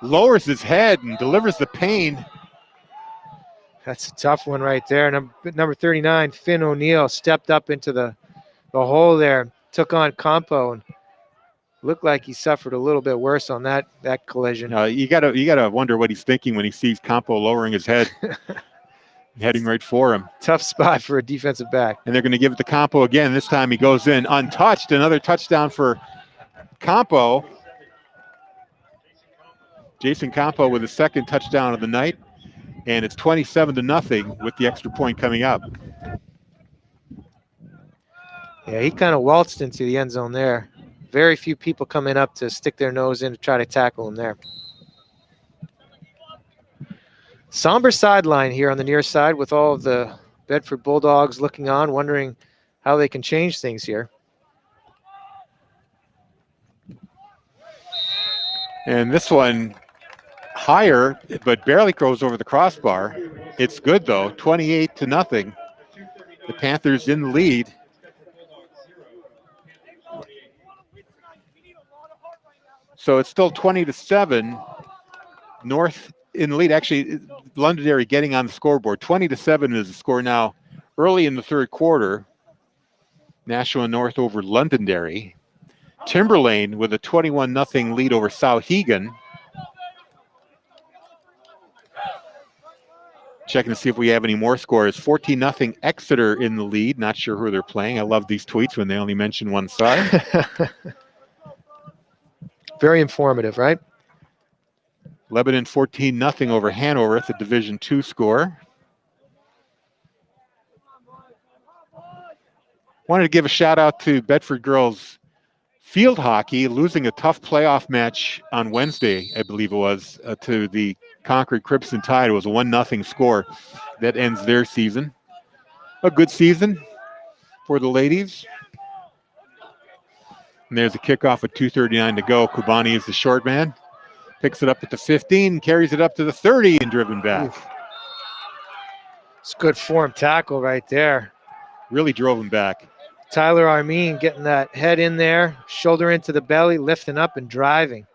Lowers his head and delivers the pain. That's a tough one right there. Number 39, Finn O'Neill, stepped up into the hole there, took on Campo, and looked like he suffered a little bit worse on that collision. You gotta wonder what he's thinking when he sees Campo lowering his head, heading right for him. Tough spot for a defensive back. And they're going to give it to Campo again. This time he goes in untouched. Another touchdown for Campo. Jason Campo with his second touchdown of the night. And it's 27-0 with the extra point coming up. Yeah, he kind of waltzed into the end zone there. Very few people coming up to stick their nose in to try to tackle him there. Somber sideline here on the near side with all of the Bedford Bulldogs looking on, wondering how they can change things here. And this one higher, but barely goes over the crossbar. It's good, though, 28-0. The Panthers in the lead. So it's still 20-7. North in the lead. Actually, Londonderry getting on the scoreboard. 20-7 is the score now. Early in the third quarter, Nashua North over Londonderry. Timberlane with a 21-0 lead over Souhegan. Checking to see if we have any more scores. 14-0 Exeter in the lead. Not sure who they're playing. I love these tweets when they only mention one side. Very informative, right? Lebanon 14-0 over Hanover at the Division II score. Wanted to give a shout out to Bedford girls field hockey, losing a tough playoff match on Wednesday, I believe it was, to the Concord Crimson Tide. It was a 1-0 score. That ends their season. A good season for the ladies. And there's a kickoff with 2:39 to go. Kubani is the short man. Picks it up at the 15, carries it up to the 30 and driven back. Oof. It's a good form tackle right there. Really drove him back. Tyler Armin getting that head in there, shoulder into the belly, lifting up and driving.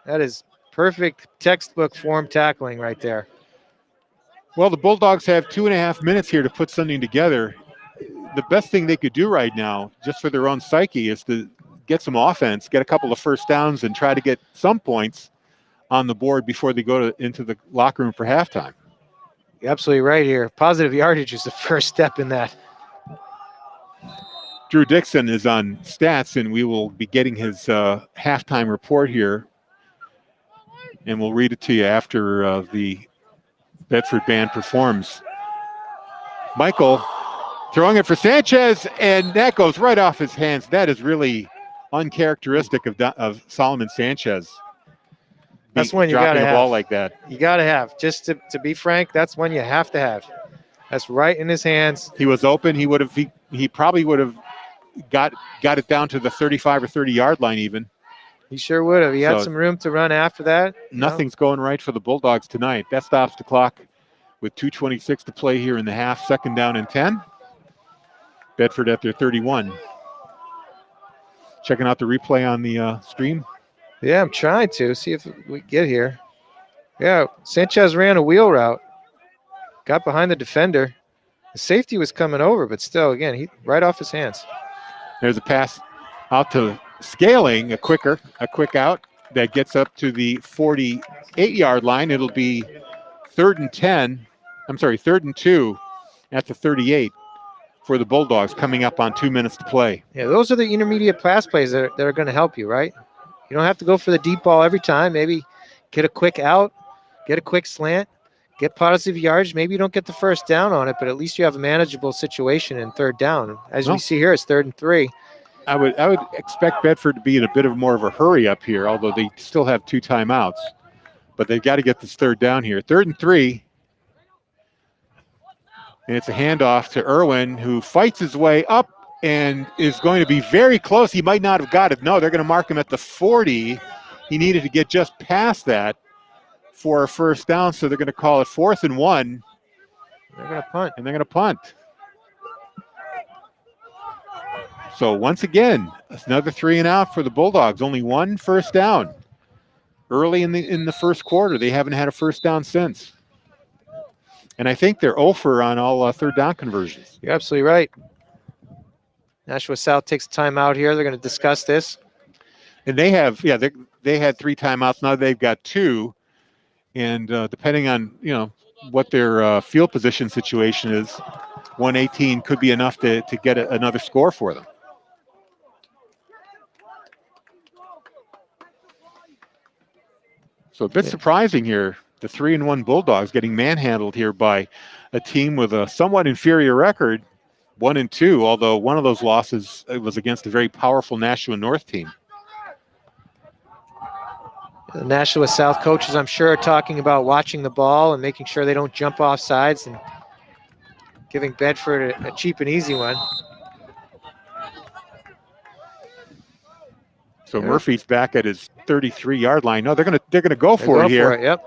That is perfect textbook form tackling right there. Well, the Bulldogs have 2.5 minutes here to put something together. The best thing they could do right now, just for their own psyche, is to get some offense, get a couple of first downs, and try to get some points on the board before they go into the locker room for halftime. You're absolutely right here. Positive yardage is the first step in that. Drew Dixon is on stats, and we will be getting his halftime report here, and we'll read it to you after the Bedford band performs. Michael throwing it for Sanchez, and that goes right off his hands. That is really uncharacteristic of Solomon Sanchez. That's one you dropping gotta a have. ball like that. You got to have. Just to be frank, that's one you have to have. That's right in his hands. He was open. He probably would have got it down to the 35 or 30-yard line even. He sure would have. He had some room to run after that. Nothing's going right for the Bulldogs tonight. That stops the clock with 2:26 to play here in the half. 2nd down and 10. Bedford at their 31. Checking out the replay on the stream. Yeah, I'm trying to see if we get here. Yeah, Sanchez ran a wheel route. Got behind the defender. The safety was coming over, but still, again, he right off his hands. There's a pass out to Scaling, a quick out that gets up to the 48-yard line. It'll be 3rd and 2 at the 38 for the Bulldogs, coming up on 2 minutes to play. Yeah, those are the intermediate pass plays that are going to help you, right? You don't have to go for the deep ball every time. Maybe get a quick out, get a quick slant, get positive yards. Maybe you don't get the first down on it, but at least you have a manageable situation in 3rd down. As we see here, it's 3rd and 3. I would expect Bedford to be in a bit of more of a hurry up here, although they still have 2 timeouts. but they've got to get this third down here. 3rd and 3. And it's a handoff to Irwin, who fights his way up and is going to be very close. He might not have got it. No, they're going to mark him at the 40. He needed to get just past that for a first down, so they're going to call it 4th and 1. They're going to punt. And they're going to punt. So once again, another 3 and out for the Bulldogs. Only 1 first down early in the first quarter. They haven't had a first down since. And I think they're 0 for on all third down conversions. You're absolutely right. Nashua South takes a timeout here. They're going to discuss this. And they have, they had 3 timeouts. Now they've got 2. And depending on, what their field position situation is, 118 could be enough to get another score for them. So a bit surprising here. The 3-1 Bulldogs getting manhandled here by a team with a somewhat inferior record, 1-2, although one of those losses was against a very powerful Nashua North team. The Nashua South coaches, I'm sure, are talking about watching the ball and making sure they don't jump off sides and giving Bedford a cheap and easy one. So Murphy's back at his 33-yard line. No, they're gonna go for it here. Yep.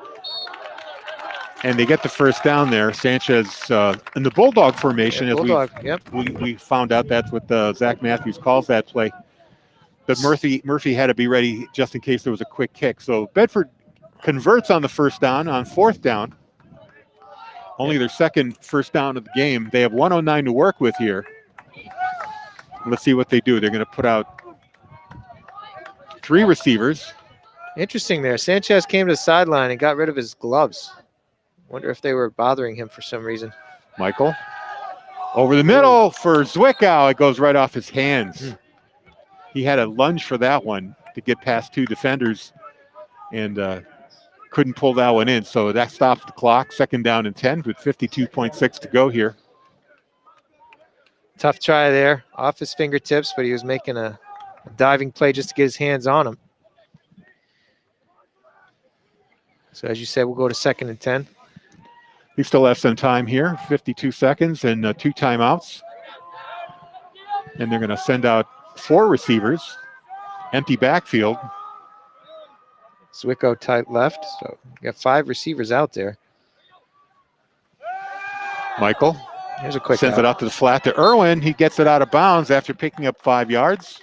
And they get the first down there. Sanchez in the Bulldog formation. Bulldog, we found out that's what Zach Matthews calls that play. But Murphy had to be ready just in case there was a quick kick. So Bedford converts on the first down on 4th down. Only their second first down of the game. They have 109 to work with here. Let's see what they do. They're going to put out 3 receivers. Interesting there. Sanchez came to the sideline and got rid of his gloves. Wonder if they were bothering him for some reason. Michael over the middle for Zwickau. It goes right off his hands. He had a lunge for that one to get past 2 defenders and couldn't pull that one in. So that stops the clock. 2nd down and 10 with 52.6 to go here. Tough try there. Off his fingertips, but he was making a diving play just to get his hands on him. So as you said, we'll go to 2nd and 10. We still have some time here, 52 seconds and 2 timeouts. And they're going to send out 4 receivers, empty backfield. Zwickau tight left, so you got 5 receivers out there. Michael here's a quick sends it out to the flat to Irwin. He gets it out of bounds after picking up 5 yards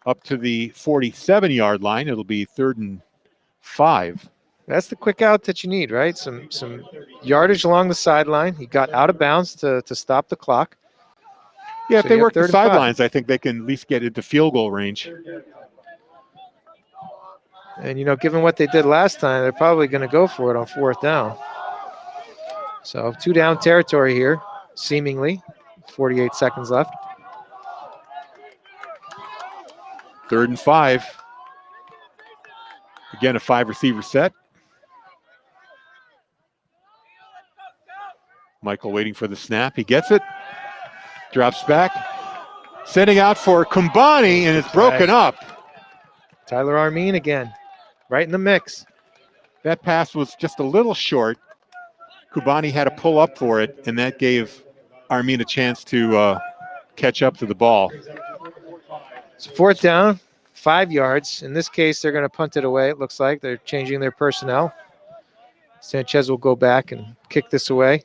up to the 47-yard line. It'll be 3rd and 5. That's the quick out that you need, right? Some yardage along the sideline. He got out of bounds to stop the clock. Yeah, so if they work the sidelines, I think they can at least get into field goal range. And, given what they did last time, they're probably going to go for it on 4th down. So 2 down territory here, seemingly. 48 seconds left. 3rd and 5. Again, a 5 receiver set. Michael waiting for the snap. He gets it. Drops back. Sending out for Kumbani, and it's broken up. Tyler Armin again, right in the mix. That pass was just a little short. Kumbani had to pull up for it, and that gave Armin a chance to catch up to the ball. It's 4th down, 5 yards. In this case, they're going to punt it away. It looks like they're changing their personnel. Sanchez will go back and kick this away.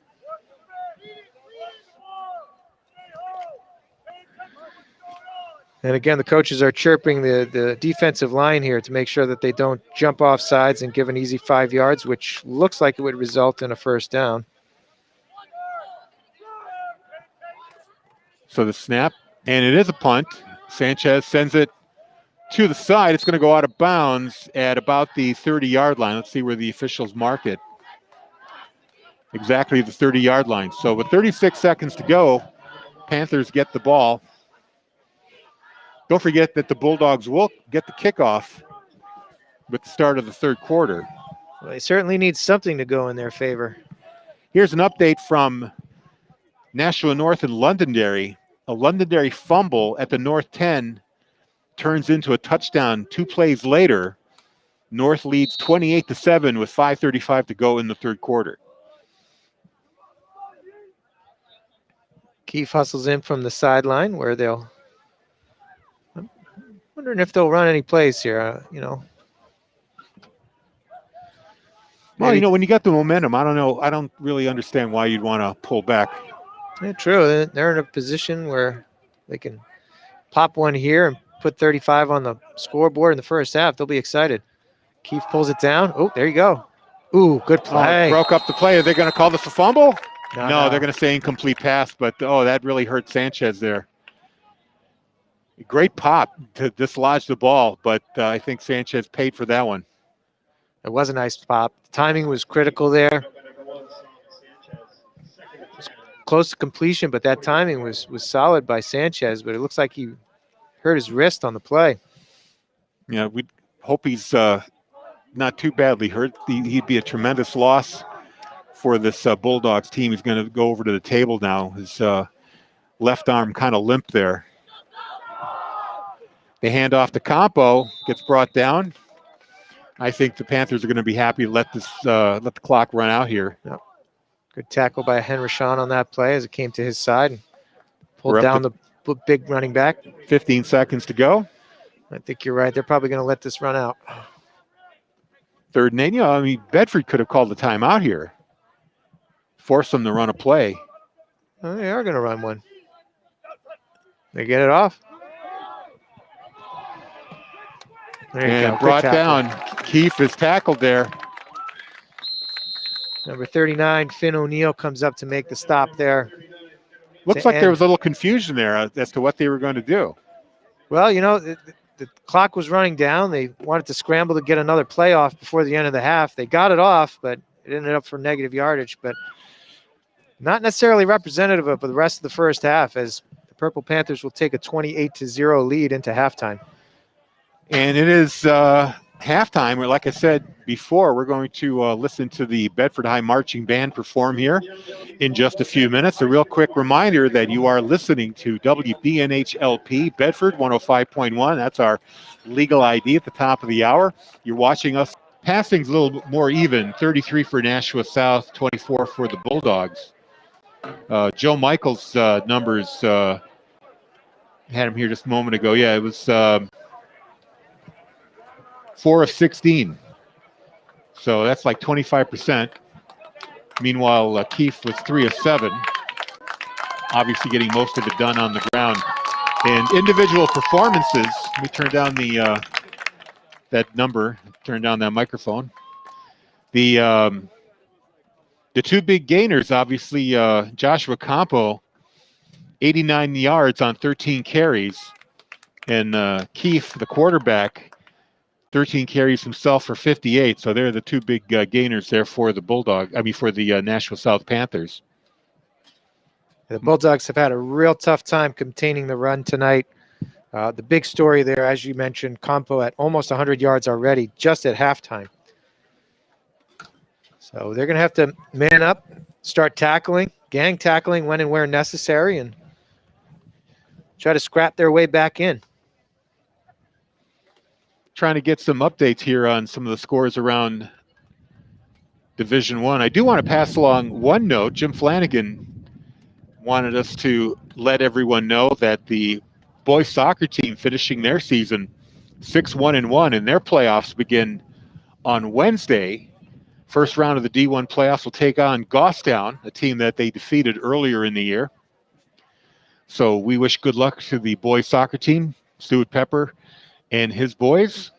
And again, the coaches are chirping the defensive line here to make sure that they don't jump off sides and give an easy 5 yards, which looks like it would result in a first down. So the snap, and it is a punt. Sanchez sends it to the side. It's going to go out of bounds at about the 30-yard line. Let's see where the officials mark it. Exactly the 30-yard line. So with 36 seconds to go, Panthers get the ball. Don't forget that the Bulldogs will get the kickoff with the start of the 3rd quarter. Well, they certainly need something to go in their favor. Here's an update from Nashua North and Londonderry. A Londonderry fumble at the North 10 turns into a touchdown 2 plays later. North leads 28-7 with 5:35 to go in the third quarter. Keefe hustles in from the sideline where I'm wondering if they'll run any plays here, Well, when you got the momentum, I don't know. I don't really understand why you'd want to pull back. Yeah, true. They're in a position where they can pop one here and put 35 on the scoreboard in the first half. They'll be excited. Keefe pulls it down. Oh, there you go. Ooh, good play. Broke up the play. Are they going to call this a fumble? No. They're going to say incomplete pass, but that really hurt Sanchez there. Great pop to dislodge the ball, but I think Sanchez paid for that one. It was a nice pop. The timing was critical there. Close to completion, but that timing was solid by Sanchez, but it looks like he hurt his wrist on the play. Yeah, we hope he's not too badly hurt. He'd be a tremendous loss for this Bulldogs team. He's going to go over to the table now. His left arm kind of limp there. They hand off to Campo, gets brought down. I think the Panthers are going to be happy to let the clock run out here. Yep. Good tackle by Henrishon on that play as it came to his side and pulled down the big running back. 15 seconds to go. I think you're right. They're probably going to let this run out. 3rd and 8. Bedford could have called the timeout here. Force them to run a play. Oh, they are going to run one. They get it off. And brought down. Keefe is tackled there. Number 39, Finn O'Neill, comes up to make the stop there. Looks like there was a little confusion there as to what they were going to do. Well, the clock was running down. They wanted to scramble to get another play off before the end of the half. They got it off, but it ended up for negative yardage. But not necessarily representative of the rest of the first half, as the Purple Panthers will take a 28-0 lead into halftime. And it is halftime. Like I said before, we're going to listen to the Bedford High Marching Band perform here in just a few minutes. A real quick reminder that you are listening to WBNHLP Bedford 105.1. That's our legal ID at the top of the hour. You're watching us. Passing's a little bit more even, 33 for Nashua South, 24 for the Bulldogs. Joe Michael's numbers, had him here just a moment ago. Yeah, it was 4 of 16. So that's like 25%. Meanwhile, Keefe was 3 of 7. Obviously getting most of it done on the ground. And individual performances, let me turn down that number, turn down that microphone. The two big gainers, obviously, Joshua Campo, 89 yards on 13 carries. And Keefe, the quarterback, 13 carries himself for 58. So they're the two big gainers there for the for the Nashua South Panthers. The Bulldogs have had a real tough time containing the run tonight. The big story there, as you mentioned, Campo at almost 100 yards already, just at halftime. So they're going to have to man up, start tackling, gang tackling when and where necessary, and try to scrap their way back in. Trying to get some updates here on some of the scores around Division I. I do want to pass along one note. Jim Flanagan wanted us to let everyone know that the boys soccer team finishing their season 6-1-1, and their playoffs begin on Wednesday. First round of the D1 playoffs will take on Goffstown, a team that they defeated earlier in the year. So we wish good luck to the boys soccer team, Stuart Pepper and his boys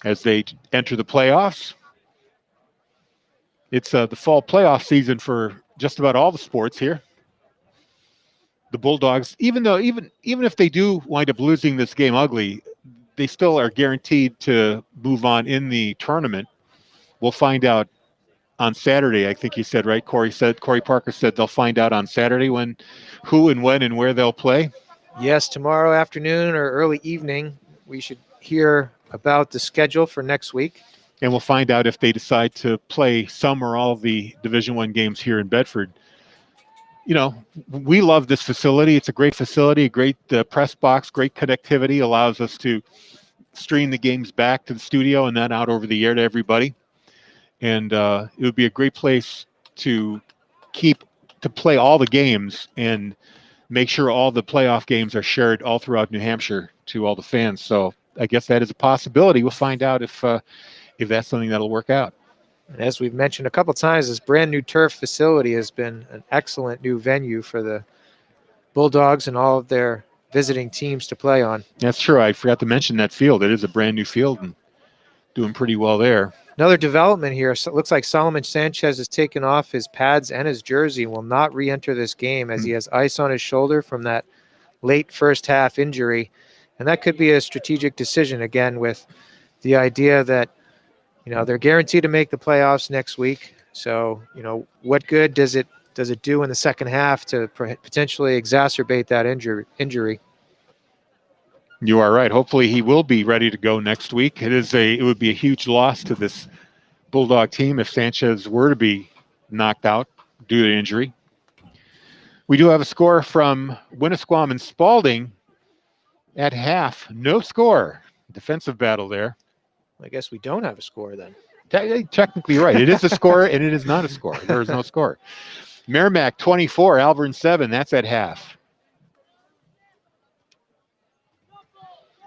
as they enter the playoffs. It's the fall playoff season for just about all the sports here. The Bulldogs, even if they do wind up losing this game ugly, they still are guaranteed to move on in the tournament. We'll find out on Saturday, I think you said, right? Corey Parker said they'll find out on Saturday who and when and where they'll play. Yes, tomorrow afternoon or early evening, we should hear about the schedule for next week. And we'll find out if they decide to play some or all of the Division I games here in Bedford. We love this facility. It's a great facility, a great press box, great connectivity, allows us to stream the games back to the studio and then out over the air to everybody. And it would be a great place to play all the games and make sure all the playoff games are shared all throughout New Hampshire to all the fans. So I guess that is a possibility. We'll find out if that's something that'll work out. And as we've mentioned a couple times, this brand new turf facility has been an excellent new venue for the Bulldogs and all of their visiting teams to play on. That's true. I forgot to mention that field. It is a brand new field and doing pretty well there. Another development here. So it looks like Solomon Sanchez has taken off his pads and his jersey and will not re-enter this game as he has ice on his shoulder from that late first half injury. And that could be a strategic decision, again, with the idea that, they're guaranteed to make the playoffs next week. So, what good does it do in the second half to potentially exacerbate that injury? You are right. Hopefully he will be ready to go next week. It would be a huge loss to this Bulldog team if Sanchez were to be knocked out due to injury. We do have a score from Winnisquam and Spalding at half. No score. Defensive battle there. I guess we don't have a score then. Technically right. It is a score and it is not a score. There is no score. Merrimack 24, Alvern 7. That's at half.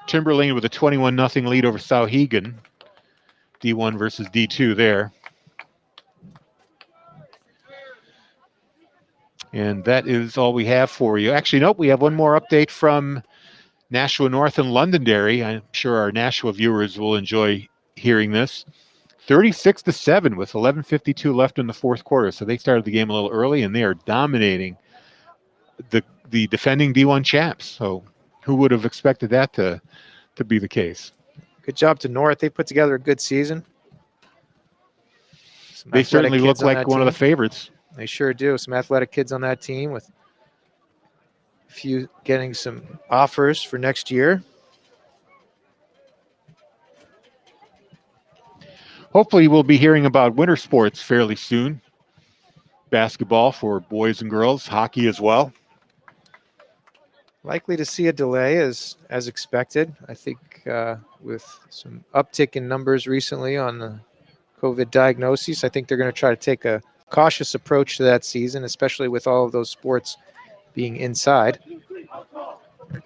Timberlane with a 21-0 lead over Souhegan. D1 versus D2 there. And that is all we have for you. Actually, nope, we have one more update from Nashua North and Londonderry. I'm sure our Nashua viewers will enjoy hearing this. 36-7 with 11:52 left in the fourth quarter. So they started the game a little early, and they are dominating the defending D1 champs. So who would have expected that to be the case? Good job to North. They put together a good season. They certainly look like one of the favorites. They sure do. Some athletic kids on that team with a few getting some offers for next year. Hopefully we'll be hearing about winter sports fairly soon. Basketball for boys and girls, hockey as well. Likely to see a delay as expected. I think with some uptick in numbers recently on the COVID diagnoses, I think they're going to try to take a cautious approach to that season, especially with all of those sports being inside. We're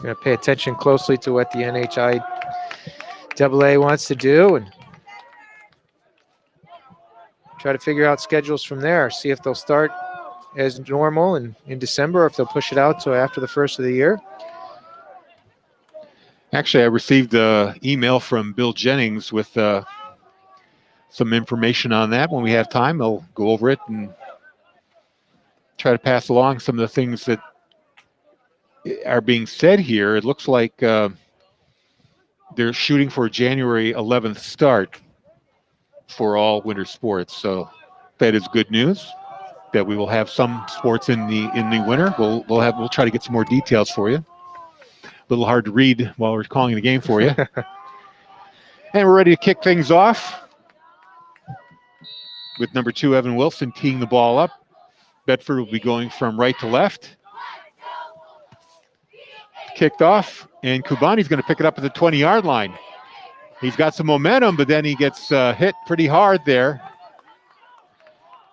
going to pay attention closely to what the NHIAA wants to do and try to figure out schedules from there, see if they'll start as normal in December or if they'll push it out to after the first of the year. Actually, I received an email from Bill Jennings with some information on that. When we have time, I'll go over it and try to pass along some of the things that are being said here. It looks like they're shooting for a January 11th start for all winter sports. So that is good news that we will have some sports in the winter. We'll try to get some more details for you. A little hard to read while we're calling the game for you. And we're ready to kick things off with number 2, Evan Wilson, teeing the ball up. Bedford will be going from right to left. Kicked off, and Kubani's going to pick it up at the 20-yard line. He's got some momentum, but then he gets hit pretty hard there.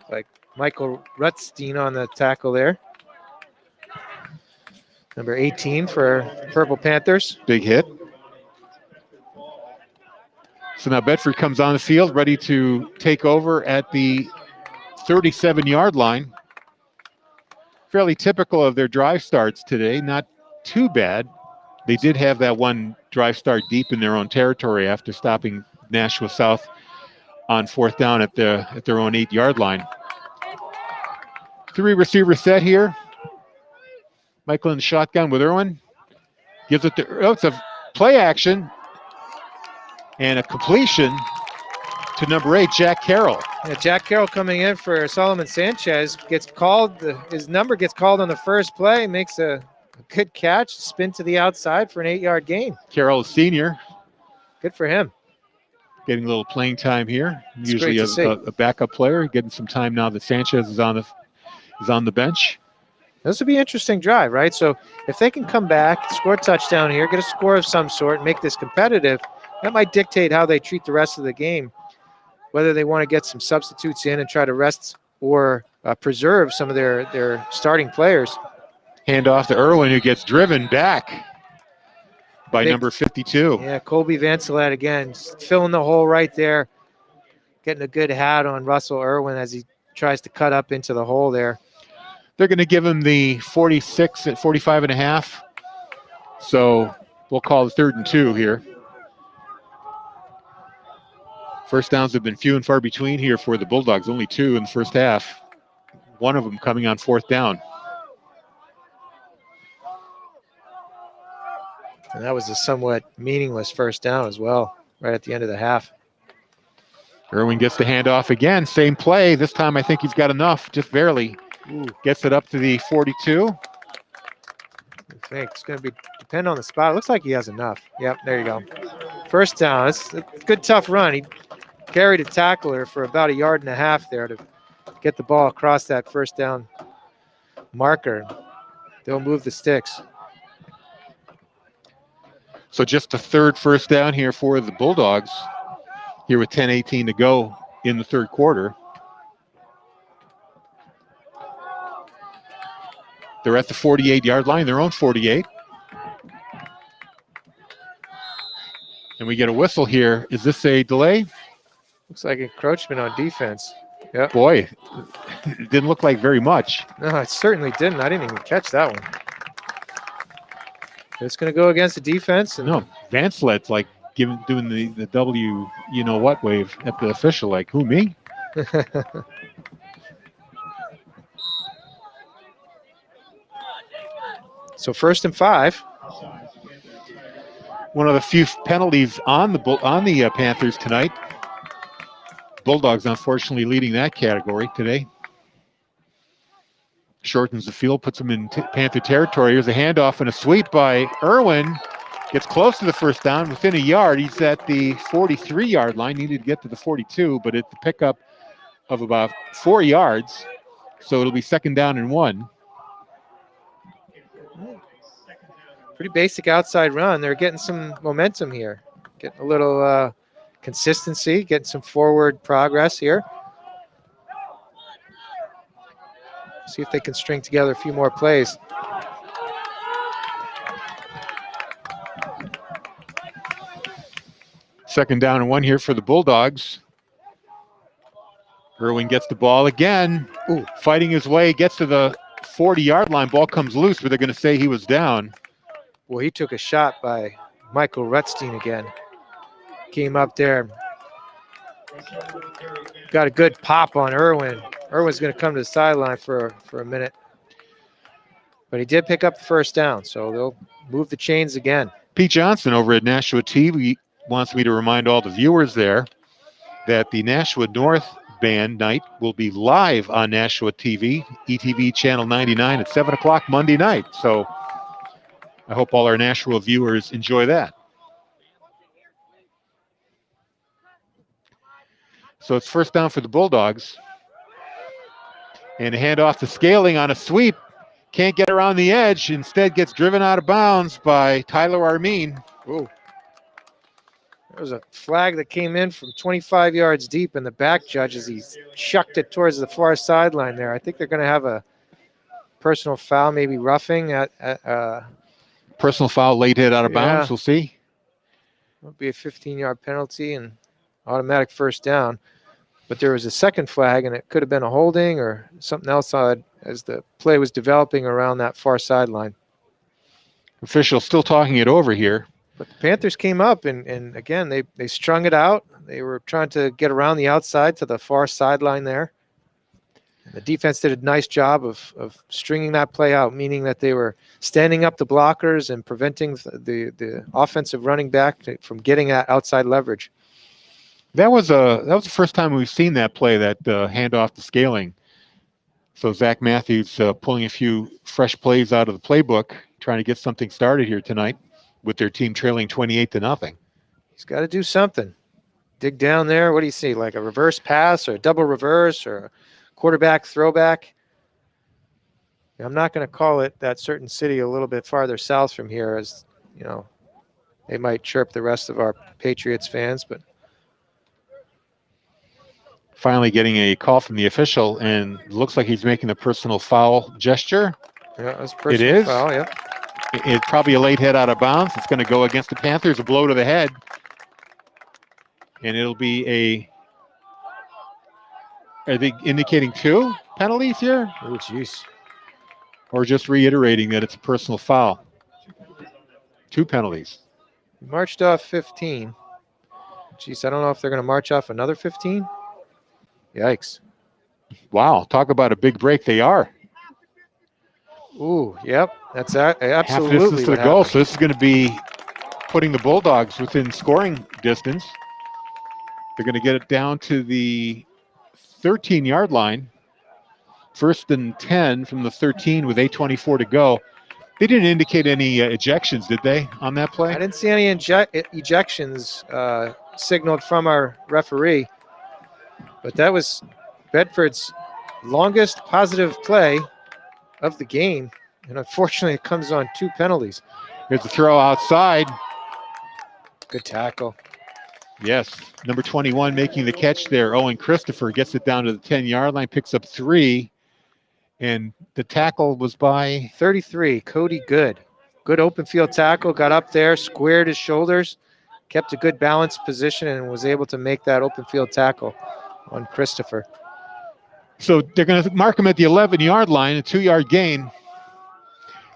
Like Michael Rutstein on the tackle there. Number 18 for Purple Panthers. Big hit. So now Bedford comes on the field, ready to take over at the 37-yard line. Fairly typical of their drive starts today, not too bad. They did have that one drive start deep in their own territory after stopping Nashua South on fourth down at their own 8-yard line. 3 receiver set here. Michael in the shotgun with Irwin. Gives it to, it's a play action and a completion to number 8, Jack Carroll. Yeah, Jack Carroll coming in for Solomon Sanchez gets called. His number gets called on the first play, makes a good catch, spin to the outside for an 8-yard gain. Carroll is senior. Good for him. Getting a little playing time here. It's usually a backup player, getting some time now that Sanchez is on the bench. This would be an interesting drive, right? So if they can come back, score a touchdown here, get a score of some sort, make this competitive, that might dictate how they treat the rest of the game, whether they want to get some substitutes in and try to rest or preserve some of their starting players. Hand off to Irwin, who gets driven back by number 52. Yeah, Colby Vancelat again, filling the hole right there, getting a good hat on Russell Irwin as he tries to cut up into the hole there. They're going to give him the 46 at 45 and a half. So we'll call it 3rd and 2 here. First downs have been few and far between here for the Bulldogs. Only 2 in the first half. One of them coming on 4th down. And that was a somewhat meaningless first down as well, right at the end of the half. Irwin gets the handoff again. Same play. This time I think he's got enough, just barely. Ooh. Gets it up to the 42. I think it's going to depend on the spot. It looks like he has enough. Yep, there you go. First down. It's a good, tough run. He carried a tackler for about 1.5 yards there to get the ball across that first down marker. They'll move the sticks. So just the 3rd first down here for the Bulldogs, here with 10:18 to go in the 3rd quarter. They're at the 48-yard line, their own 48. And we get a whistle here. Is this a delay? Looks like encroachment on defense. Yep. Boy, it didn't look like very much. No, it certainly didn't. I didn't even catch that one. It's going to go against the defense. And no, Vancelet's like doing the W, you know what wave at the official. Like, who, me? So 1st and 5. One of the few penalties on the Panthers tonight. Bulldogs, unfortunately, leading that category today. Shortens the field, puts them in Panther territory. Here's a handoff and a sweep by Irwin. Gets close to the first down, within 1 yard. He's at the 43-yard line. Needed to get to the 42, but it's the pickup of about 4 yards. So it'll be 2nd down and 1. Pretty basic outside run. They're getting some momentum here. Getting a little consistency, getting some forward progress here. See if they can string together a few more plays. Second down and 1 here for the Bulldogs. Irwin gets the ball again. Ooh, fighting his way, gets to the 40-yard line. Ball comes loose, but they're going to say he was down. Well, he took a shot by Michael Rutstein again. Came up there. Got a good pop on Irwin. Irwin's going to come to the sideline for a minute. But he did pick up the first down, so they'll move the chains again. Pete Johnson over at Nashua TV wants me to remind all the viewers there that the Nashua North Band night will be live on Nashua TV, ETV Channel 99 at 7 o'clock Monday night. So I hope all our Nashua viewers enjoy that. So it's first down for the Bulldogs. And a handoff to Scaling on a sweep. Can't get around the edge. Instead gets driven out of bounds by Tyler Armin. Ooh. There was a flag that came in from 25 yards deep in the back judge as he shucked it towards the far sideline there. I think they're going to have a personal foul, maybe roughing at personal foul, late hit out of bounds. We'll see. It'll be a 15-yard penalty and automatic first down. But there was a second flag, and it could have been a holding or something else as the play was developing around that far sideline. Official still talking it over here. But the Panthers came up, and again, they strung it out. They were trying to get around the outside to the far sideline there. The defense did a nice job of stringing that play out, meaning that they were standing up the blockers and preventing the offensive running back from getting that outside leverage. That was the first time we've seen that play, that handoff to Scaling. So Zach Matthews pulling a few fresh plays out of the playbook, trying to get something started here tonight with their team trailing 28-0. He's got to do something. Dig down there. What do you see? Like a reverse pass or a double reverse or a quarterback throwback? I'm not going to call it that certain city a little bit farther south from here, as you know, they might chirp the rest of our Patriots fans, but Finally getting a call from the official, and looks like he's making a personal foul gesture. yeah, that's It personal is. foul. Yep. It's probably a late hit out of bounds. It's going to go against the Panthers, a blow to the head. And it'll be a, are they indicating 2 penalties here? Oh, jeez. Or just reiterating that it's a personal foul? 2 penalties. Marched off 15. Jeez, I don't know if they're going to march off another 15. Yikes. Wow, talk about a big break. They are. Ooh, yep. That's absolutely Half distance to the what goal. happened. So this is going to be putting the Bulldogs within scoring distance. They're going to get it down to the 13-yard line. 1st and 10 from the 13 with 8:24 to go. They didn't indicate any ejections, did they, on that play? I didn't see any ejections signaled from our referee, but that was Bedford's longest positive play of the game, and unfortunately it comes on 2 penalties. Here's the throw outside. Good tackle. Yes, number 21 making the catch there. Owen Christopher gets it down to the 10-yard line, picks up 3, and the tackle was by 33, Cody Good. Good open field tackle, got up there, squared his shoulders, kept a good balanced position, and was able to make that open field tackle on Christopher. So they're going to mark him at the 11-yard line, a 2-yard gain.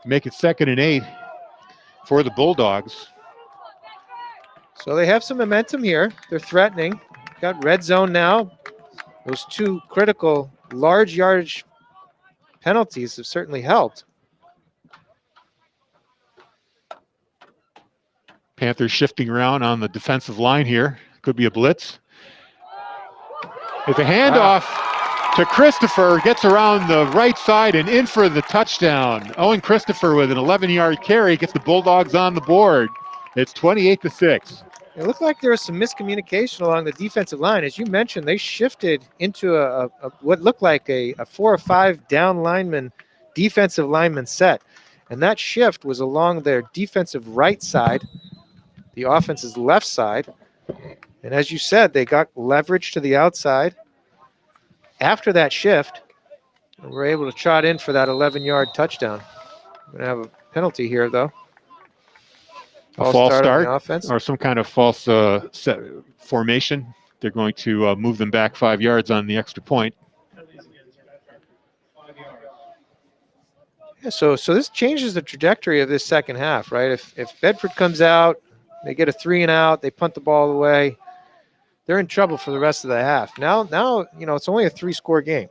Make it 2nd and 8 for the Bulldogs. So they have some momentum here. They're threatening. Got red zone now. Those 2 critical large yardage penalties have certainly helped. Panthers shifting around on the defensive line here. Could be a blitz. It's a handoff to Christopher. Gets around the right side and in for the touchdown. Owen Christopher with an 11-yard carry gets the Bulldogs on the board. It's 28-6. It looked like there was some miscommunication along the defensive line. As you mentioned, they shifted into a what looked like a 4 or 5 down lineman, defensive lineman set. And that shift was along their defensive right side, the offense's left side. And as you said, they got leverage to the outside. After that shift, and were able to trot in for that 11-yard touchdown. We're going to have a penalty here, though. A false start on the offense. or some kind of false set formation. They're going to move them back 5 yards on the extra point. Yeah, so this changes the trajectory of this second half, right? If Bedford comes out, they get a 3 and out, they punt the ball away, they're in trouble for the rest of the half. Now, you know, it's only a 3-score game.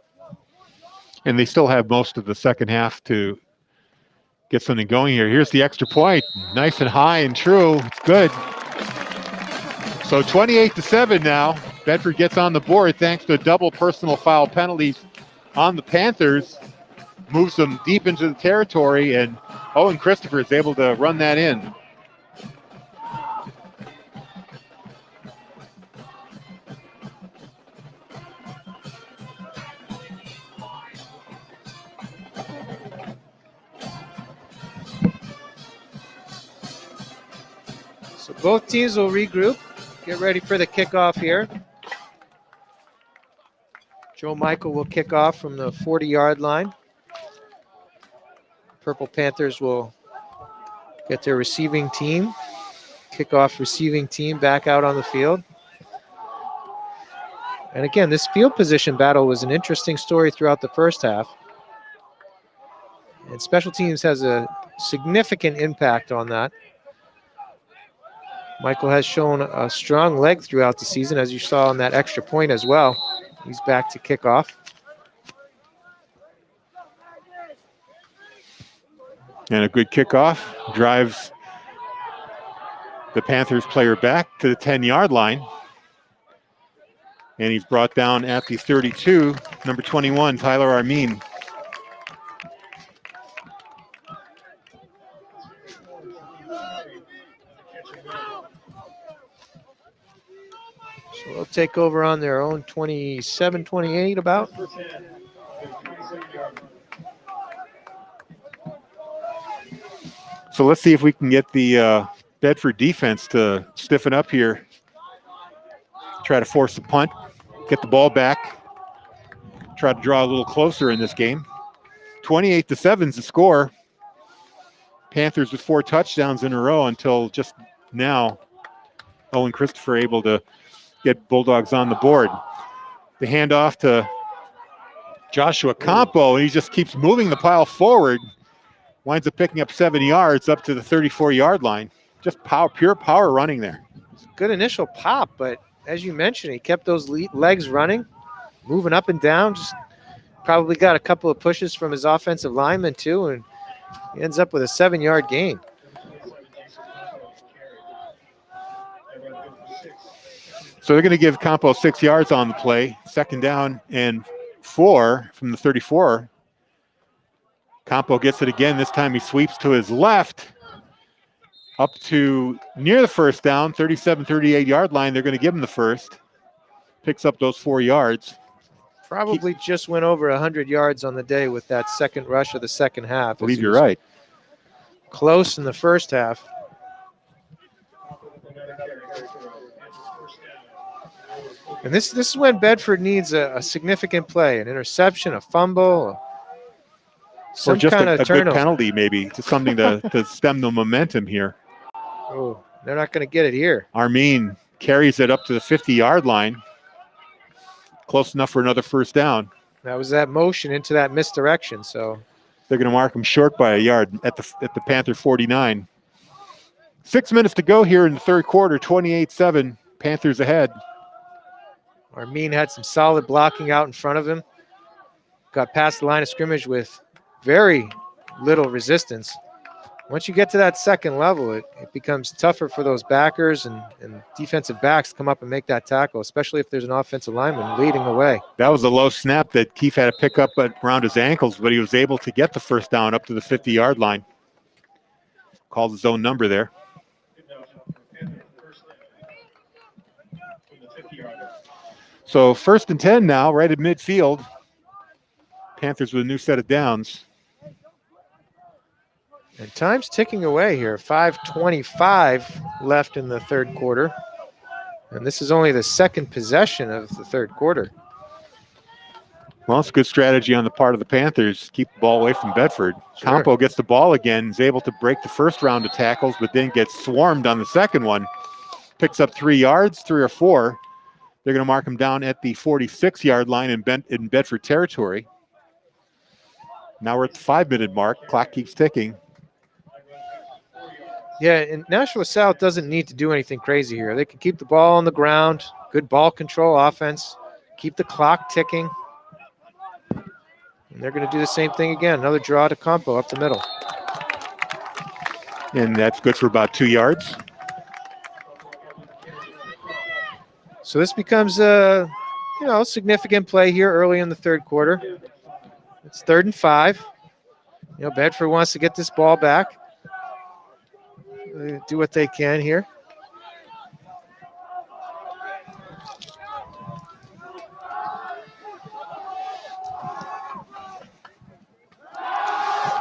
And they still have most of the second half to get something going here. Here's the extra point. Nice and high and true. It's good. So 28-7 now. Bedford gets on the board thanks to double personal foul penalties on the Panthers. Moves them deep into the territory, and Owen Christopher is able to run that in. So both teams will regroup, get ready for the kickoff here. Joe Michael will kick off from the 40-yard line. Purple Panthers will get their receiving team, kickoff receiving team back out on the field. And again, this field position battle was an interesting story throughout the first half. And special teams has a significant impact on that. Michael has shown a strong leg throughout the season, as you saw on that extra point as well. He's back to kickoff. And a good kickoff drives the Panthers player back to the 10-yard line. And he's brought down at the 32, number 21, Tyler Armin. So they'll take over on their own 27-28 about. So let's see if we can get the Bedford defense to stiffen up here. Try to force the punt, get the ball back, try to draw a little closer in this game. 28-7 is the score. Panthers with 4 touchdowns in a row until just now. Owen Christopher able to get Bulldogs on the board. The handoff to Joshua Campo, and he just keeps moving the pile forward. Winds up picking up 7 yards up to the 34-yard line. Just power, pure power running there. Good initial pop, but as you mentioned, he kept those legs running, moving up and down. Just probably got a couple of pushes from his offensive lineman too, and he ends up with a 7-yard gain. So they're going to give Campo 6 yards on the play. 2nd down and 4 from the 34. Campo gets it again. This time he sweeps to his left up to near the 1st down, 37-38-yard line. They're going to give him the first. Picks up those 4 yards. Probably just went over 100 yards on the day with that second rush of the second half. I believe you're right. Close in the first half. And this is when Bedford needs a significant play, an interception, a fumble, some or just kind a of good turnover. penalty maybe, to something to stem the momentum here. Oh, they're not going to get it here. Armin carries it up to the 50-yard line. Close enough for another 1st down. That was that motion into that misdirection, so they're going to mark him short by a yard at the Panther 49. 6 minutes to go here in the 3rd quarter, 28-7, Panthers ahead. Armin had some solid blocking out in front of him. Got past the line of scrimmage with very little resistance. Once you get to that second level, it becomes tougher for those backers and defensive backs to come up and make that tackle, especially if there's an offensive lineman leading the way. That was a low snap that Keefe had to pick up around his ankles, but he was able to get the 1st down up to the 50-yard line. Called his own number there. So 1st and 10 now, right at midfield. Panthers with a new set of downs. And time's ticking away here. 5:25 left in the 3rd quarter. And this is only the 2nd possession of the 3rd quarter. Well, it's a good strategy on the part of the Panthers. Keep the ball away from Bedford. Sure. Campo gets the ball again, is able to break the 1st round of tackles, but then gets swarmed on the 2nd one. Picks up 3 yards, 3 or 4. They're going to mark him down at the 46-yard line in Bedford territory. Now we're at the 5-minute mark. Clock keeps ticking. Yeah, and Nashua South doesn't need to do anything crazy here. They can keep the ball on the ground, good ball control offense, keep the clock ticking. And they're going to do the same thing again. Another draw to Campo up the middle. And that's good for about 2 yards. So this becomes a significant play here early in the 3rd quarter. It's 3rd and 5. Bedford wants to get this ball back. They do what they can here.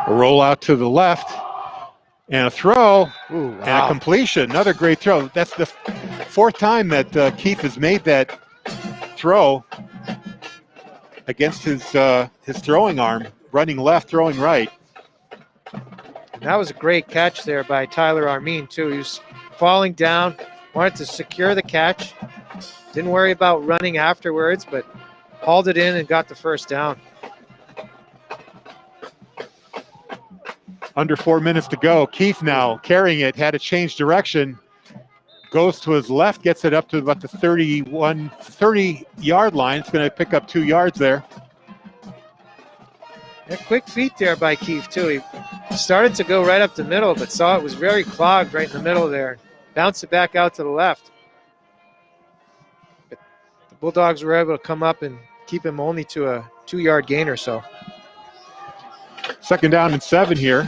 A roll out to the left and a throw. Ooh, wow. And a completion. Another great throw. That's the 4th time that Keefe has made that throw against his throwing arm, running left, throwing right. That was a great catch there by Tyler Armin, too. He was falling down, wanted to secure the catch. Didn't worry about running afterwards, but hauled it in and got the 1st down. Under 4 minutes to go. Keefe now carrying it, had to change direction. Goes to his left, gets it up to about the 30-yard line. It's going to pick up 2 yards there. Yeah, quick feet there by Keefe, too. He started to go right up the middle, but saw it was very clogged right in the middle there. Bounced it back out to the left. But the Bulldogs were able to come up and keep him only to a 2-yard gain or so. 2nd down and 7 here.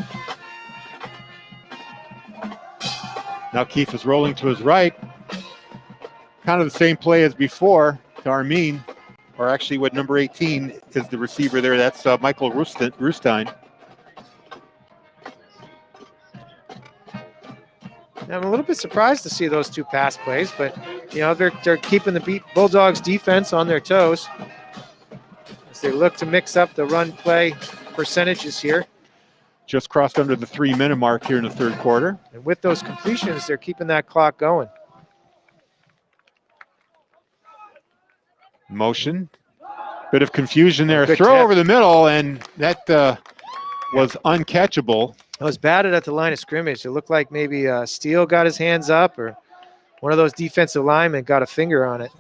Now Keefe is rolling to his right. Kind of the same play as before to Armin, or actually what number 18 is the receiver there. That's Michael Rustein. I'm a little bit surprised to see those two pass plays, but you know they're keeping the Bulldogs defense on their toes as they look to mix up the run play percentages here. Just crossed under the 3-minute mark here in the third quarter. And with those completions, they're keeping that clock going. Motion. Bit of confusion there. Good Throw catch. over the middle, and that was uncatchable. It was batted at the line of scrimmage. It looked like maybe Steele got his hands up or one of those defensive linemen got a finger on it.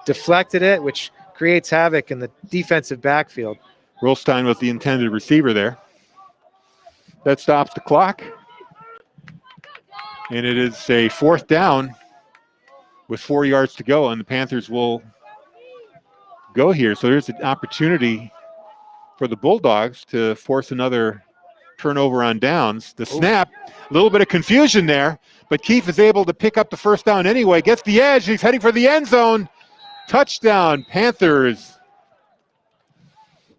Deflected it, which creates havoc in the defensive backfield. Rolstein was the intended receiver there. That stops the clock. And it is a 4th down with 4 yards to go, and the Panthers will go here. So there's an opportunity for the Bulldogs to force another turnover on downs. The snap, a little bit of confusion there, but Keefe is able to pick up the first down anyway. Gets the edge. He's heading for the end zone. Touchdown, Panthers.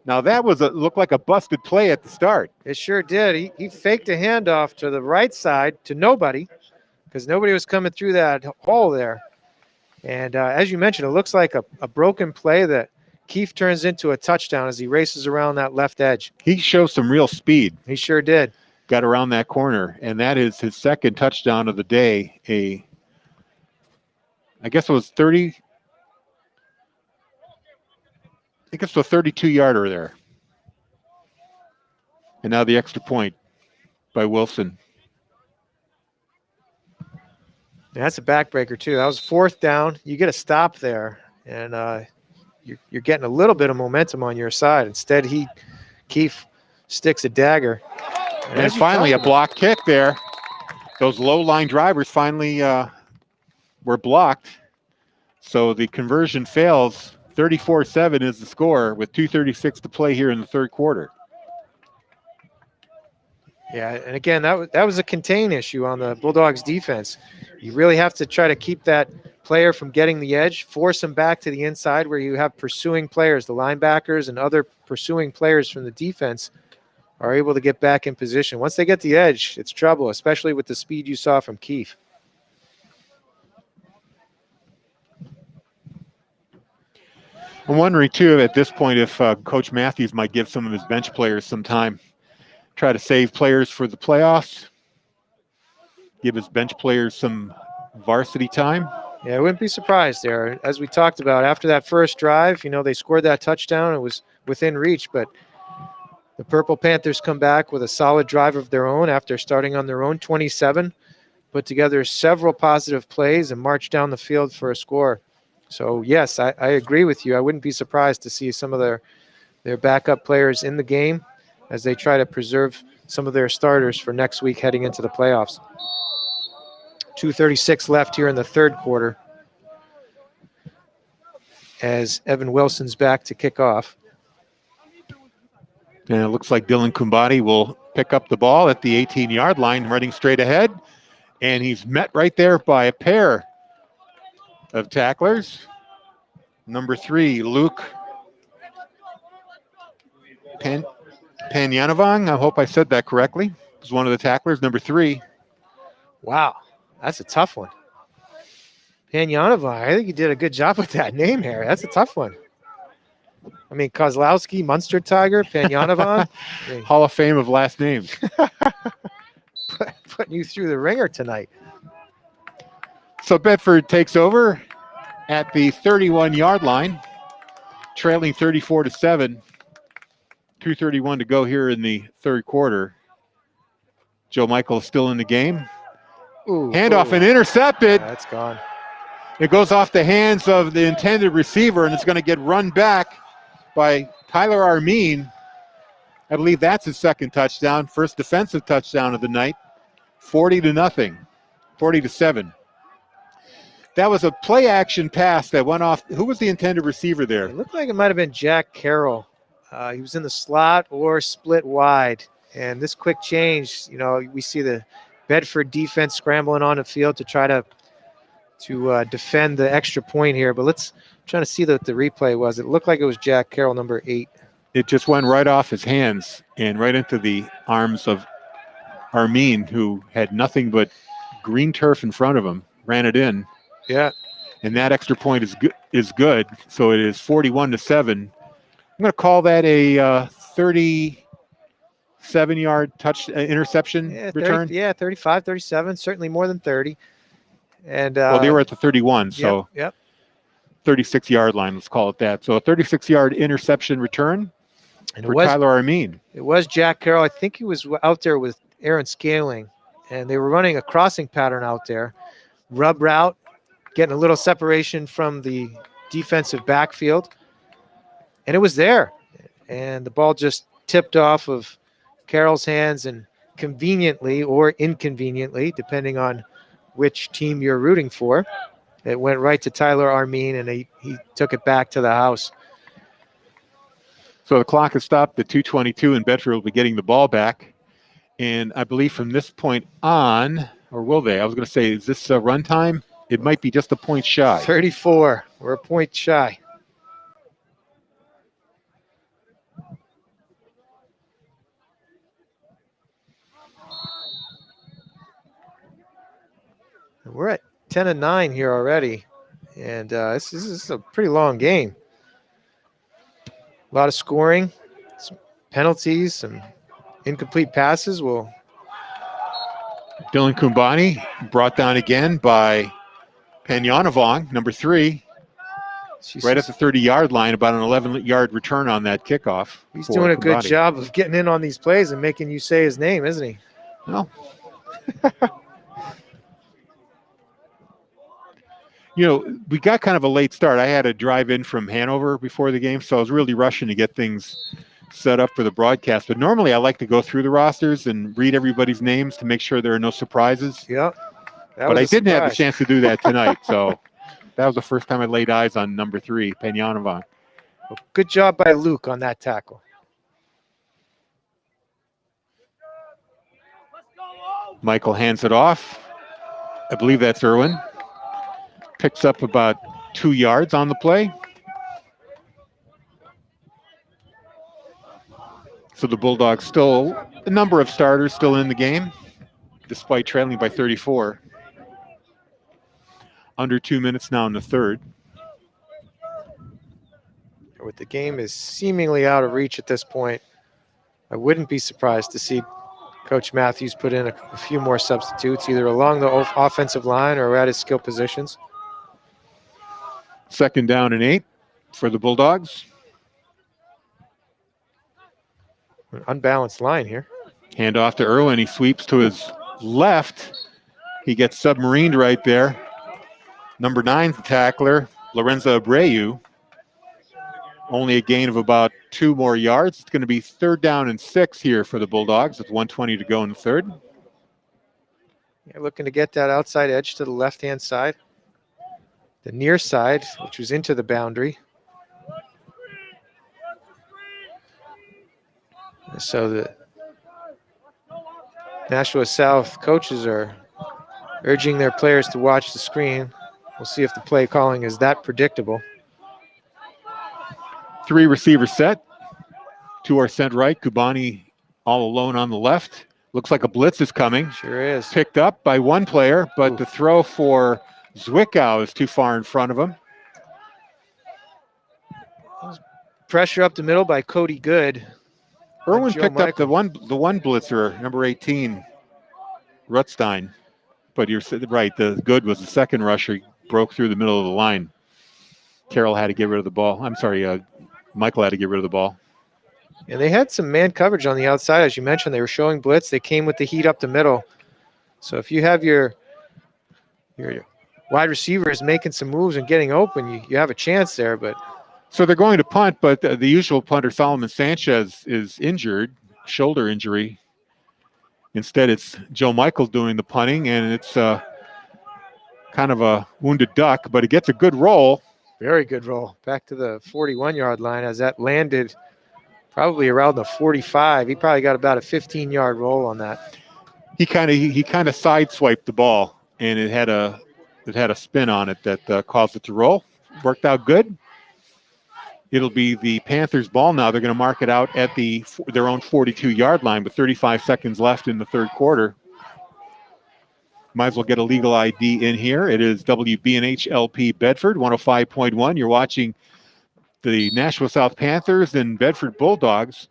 Now that was looked like a busted play at the start. It sure did. He faked a handoff to the right side to nobody because nobody was coming through that hole there. And as you mentioned, it looks like a broken play that Keefe turns into a touchdown as he races around that left edge. He shows some real speed. He sure did. Got around that corner, and that is his second touchdown of the day. I guess it was 30. I think it's a 32-yarder there. And now the extra point by Wilson. That's a backbreaker, too. That was 4th down. You get a stop there, and you're getting a little bit of momentum on your side. Instead, Keefe sticks a dagger. And finally, a block kick there. Those low-line drivers finally were blocked. So the conversion fails. 34-7 is the score with 2:36 to play here in the third quarter. Yeah, and again, that was a contain issue on the Bulldogs defense. You really have to try to keep that player from getting the edge, force him back to the inside where you have pursuing players, the linebackers and other pursuing players from the defense are able to get back in position. Once they get the edge, it's trouble, especially with the speed you saw from Keefe. I'm wondering, too, at this point if Coach Matthews might give some of his bench players some time. Try to save players for the playoffs. Give his bench players some varsity time. Yeah, I wouldn't be surprised there. As we talked about, after that first drive, they scored that touchdown. It was within reach, but the Purple Panthers come back with a solid drive of their own after starting on their own 27, put together several positive plays and marched down the field for a score. So, yes, I agree with you. I wouldn't be surprised to see some of their backup players in the game as they try to preserve some of their starters for next week heading into the playoffs. 2:36 left here in the third quarter as Evan Wilson's back to kick off. And it looks like Dylan Kumbadi will pick up the ball at the 18-yard line, running straight ahead. And he's met right there by a pair of tacklers. Number 3, Luke Panyanovang. I hope I said that correctly. Was one of the tacklers, number 3. Wow, that's a tough one. Panyanovang, I think you did a good job with that name, Harry. That's a tough one. I mean, Kozlowski, Munster Tiger, Panyanovang. Hall of Fame of last names. Putting you through the ringer tonight. So Bedford takes over at the 31-yard line, trailing 34-7. 2:31 to go here in the third quarter. Joe Michael is still in the game. Handoff and intercepted. Yeah, that's gone. It goes off the hands of the intended receiver, and it's going to get run back by Tyler Armin. I believe that's his second touchdown, first defensive touchdown of the night. 40-0, 40-7. That was a play action pass that went off. Who was the intended receiver there? It looked like it might have been Jack Carroll. He was in the slot or split wide. And this quick change, we see the Bedford defense scrambling on the field to try to defend the extra point here. But I'm trying to see what the replay was. It looked like it was Jack Carroll, number 8. It just went right off his hands and right into the arms of Armin, who had nothing but green turf in front of him, ran it in. Yeah. And that extra point is good. So it is 41-7. I'm going to call that a 37-yard interception return. 35, 37, certainly more than 30. And well, they were at the 31, so yep. 36-yard line, let's call it that. So a 36-yard interception return for Tyler Armin. It was Jack Carroll. I think he was out there with Aaron Scaling, and they were running a crossing pattern out there. Rub route, getting a little separation from the defensive backfield. And it was there. And the ball just tipped off of Carroll's hands, and conveniently or inconveniently, depending on which team you're rooting for, it went right to Tyler Armin, and he took it back to the house. So the clock has stopped at 2:22, and Bedford will be getting the ball back. And I believe from this point on, or will they? I was going to say, is this run time? It might be just a point shy. 34. We're a point shy. We're at 10-9 here already, and this is a pretty long game. A lot of scoring, some penalties, some incomplete passes. Dylan Kumbani brought down again by Panyanavong, number 3, right at the 30-yard line, about an 11-yard return on that kickoff. He's doing a good job of getting in on these plays and making you say his name, isn't he? Well, you know, we got kind of a late start. I had to drive in from Hanover before the game, so I was really rushing to get things set up for the broadcast. But normally I like to go through the rosters and read everybody's names to make sure there are no surprises. Yeah. But I didn't have the chance to do that tonight, so that was the first time I laid eyes on number 3, Panyanavong. Well, good job by Luke on that tackle. Michael hands it off. I believe that's Irwin. Picks up about 2 yards on the play. So the Bulldogs still, a number of starters still in the game, despite trailing by 34. Under 2 minutes now in the third. With the game is seemingly out of reach at this point, I wouldn't be surprised to see Coach Matthews put in a few more substitutes, either along the offensive line or at his skill positions. 2nd down and 8 for the Bulldogs. An unbalanced line here. Hand off to Irwin. He sweeps to his left. He gets submarined right there. Number 9, the tackler, Lorenzo Abreu. Only a gain of about 2 more yards. It's going to be 3rd down and 6 here for the Bulldogs with 1:20 to go in the third. Yeah, looking to get that outside edge to the left-hand side. The near side, which was into the boundary. So the Nashua South coaches are urging their players to watch the screen. We'll see if the play calling is that predictable. 3 receivers set. 2 are sent right. Kubani all alone on the left. Looks like a blitz is coming. Sure is. Picked up by 1 player, but the throw for Zwickau is too far in front of him. Pressure up the middle by Cody Good. Irwin picked up the one blitzer, number 18, Rutstein. But you're right, the Good was the 2nd rusher. He broke through the middle of the line. Carroll had to get rid of the ball. I'm sorry, Michael had to get rid of the ball. And they had some man coverage on the outside. As you mentioned, they were showing blitz. They came with the heat up the middle. So if you have your wide receivers making some moves and getting open, you have a chance there. But so they're going to punt, but the usual punter, Solomon Sanchez, is injured, shoulder injury. Instead, it's Joe Michael doing the punting, and it's kind of a wounded duck, but he gets a good roll. Very good roll. Back to the 41-yard line as that landed probably around the 45. He probably got about a 15-yard roll on that. He kind of sideswiped the ball, and it had a spin on it that caused it to roll. Worked out good. It'll be the Panthers' ball now. They're going to mark it out at their own 42-yard line with 35 seconds left in the third quarter. Might as well get a legal ID in here. It is WBNH LP Bedford 105.1. You're watching the Nashua South Panthers and Bedford Bulldogs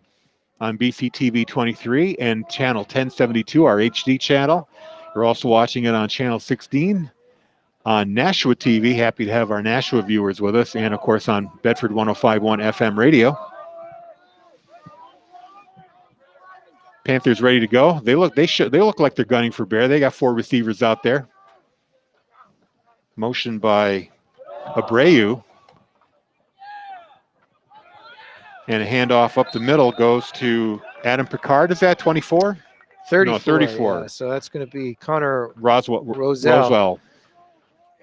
on BCTV 23 and channel 1072, our HD channel. You're also watching it on channel 16 on Nashua TV. Happy to have our Nashua viewers with us, and of course on Bedford 105.1 FM radio. Panthers ready to go. They look like they're gunning for bear. They got 4 receivers out there. Motion by Abreu. And a handoff up the middle goes to Adam Picard. Is that 24? 34. No, 34. Yeah, so that's going to be Connor Roswell.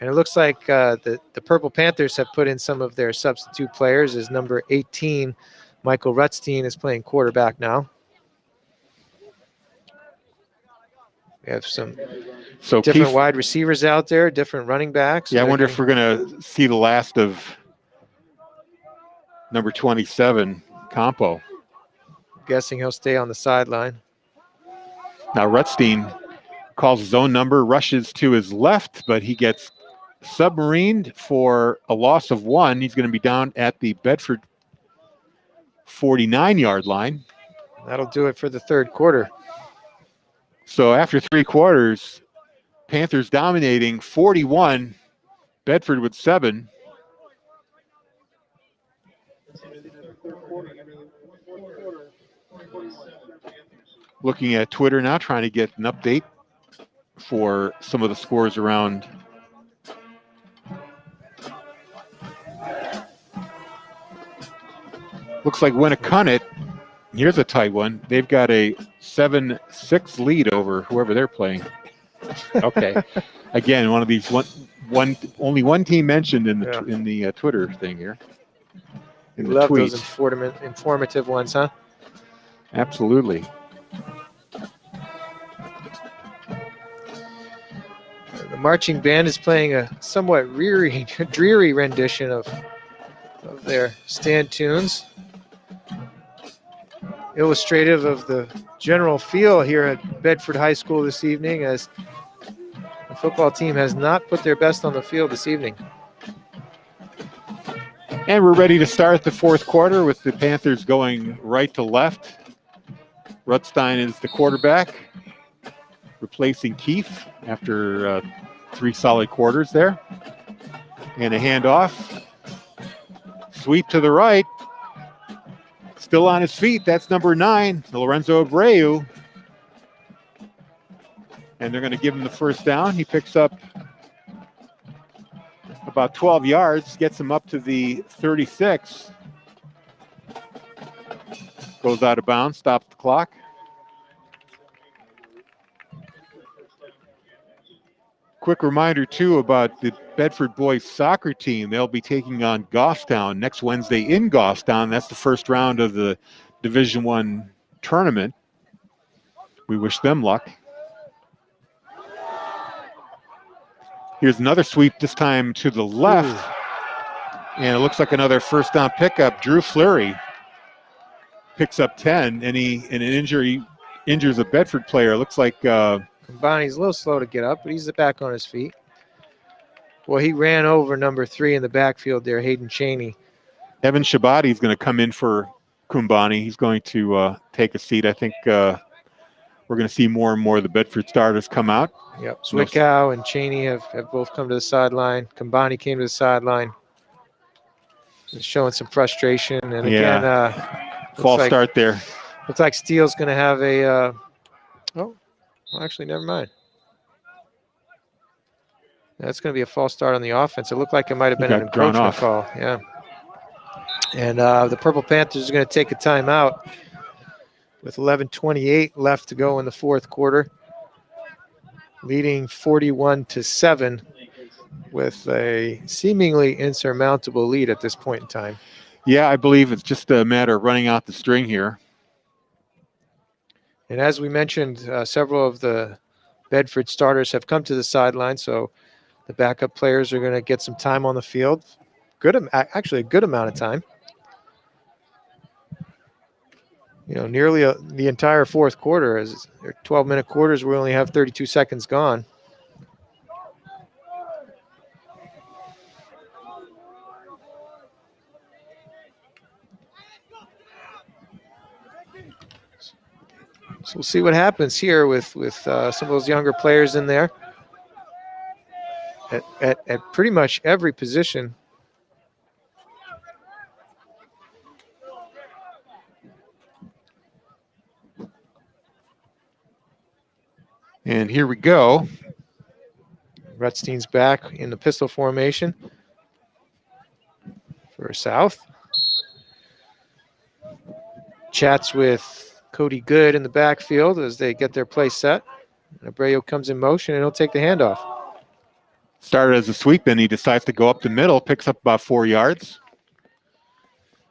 And it looks like the Purple Panthers have put in some of their substitute players, as number 18, Michael Rutstein, is playing quarterback now. We have some different wide receivers out there, different running backs. Yeah, I wonder if we're going to see the last of number 27, Campo. Guessing he'll stay on the sideline. Now Rutstein calls his own number, rushes to his left, but he gets submarined for a loss of 1. He's going to be down at the Bedford 49-yard line. That'll do it for the third quarter. So after 3 quarters, Panthers dominating 41, Bedford with 7. Looking at Twitter now, trying to get an update for some of the scores around. Looks like Winnicunnet, here's a tight one. They've got a 7-6 lead over whoever they're playing. Okay. Again, one of these only one team mentioned in the Twitter thing here. You love those informative ones, huh? Absolutely. The marching band is playing a somewhat dreary rendition of their stand tunes, illustrative of the general feel here at Bedford High School this evening, as the football team has not put their best on the field this evening. And we're ready to start the fourth quarter with the Panthers going right to left. Rutstein is the quarterback, replacing Keefe after 3 solid quarters there. And a handoff. Sweep to the right. Still on his feet. That's number 9, Lorenzo Abreu. And they're going to give him the first down. He picks up about 12 yards, gets him up to the 36. Goes out of bounds, stops the clock. Quick reminder, too, about the Bedford boys soccer team. They'll be taking on Goffstown next Wednesday in Goffstown. That's the first round of the Division I tournament. We wish them luck. Here's another sweep, this time to the left. Ooh. And it looks like another first down pickup. Drew Fleury picks up 10, and an injury injures a Bedford player. Looks like Bonnie's a little slow to get up, but he's back on his feet. Well, he ran over number 3 in the backfield there, Hayden Cheney. Evan Shabati is going to come in for Kumbani. He's going to take a seat. I think we're going to see more and more of the Bedford starters come out. Yep, Zwickau and Cheney have both come to the sideline. Kumbani came to the sideline. He's showing some frustration. And again, false start there. Looks like Steele's going to have a well, actually, never mind. That's going to be a false start on the offense. It looked like it might have been an encroachment call. Yeah. And the Purple Panthers are going to take a timeout with 11:28 left to go in the fourth quarter, leading 41-7 with a seemingly insurmountable lead at this point in time. Yeah, I believe it's just a matter of running out the string here. And as we mentioned, several of the Bedford starters have come to the sideline, so the backup players are going to get some time on the field. Actually a good amount of time. You know, nearly the entire fourth quarter. As they're 12-minute quarters, we only have 32 seconds gone. So we'll see what happens here with some of those younger players in there at pretty much every position. And here we go. Rutstein's back in the pistol formation for South. Chats with Cody Good in the backfield as they get their play set. And Abreu comes in motion and he'll take the handoff. Started as a sweep and he decides to go up the middle, picks up about 4 yards.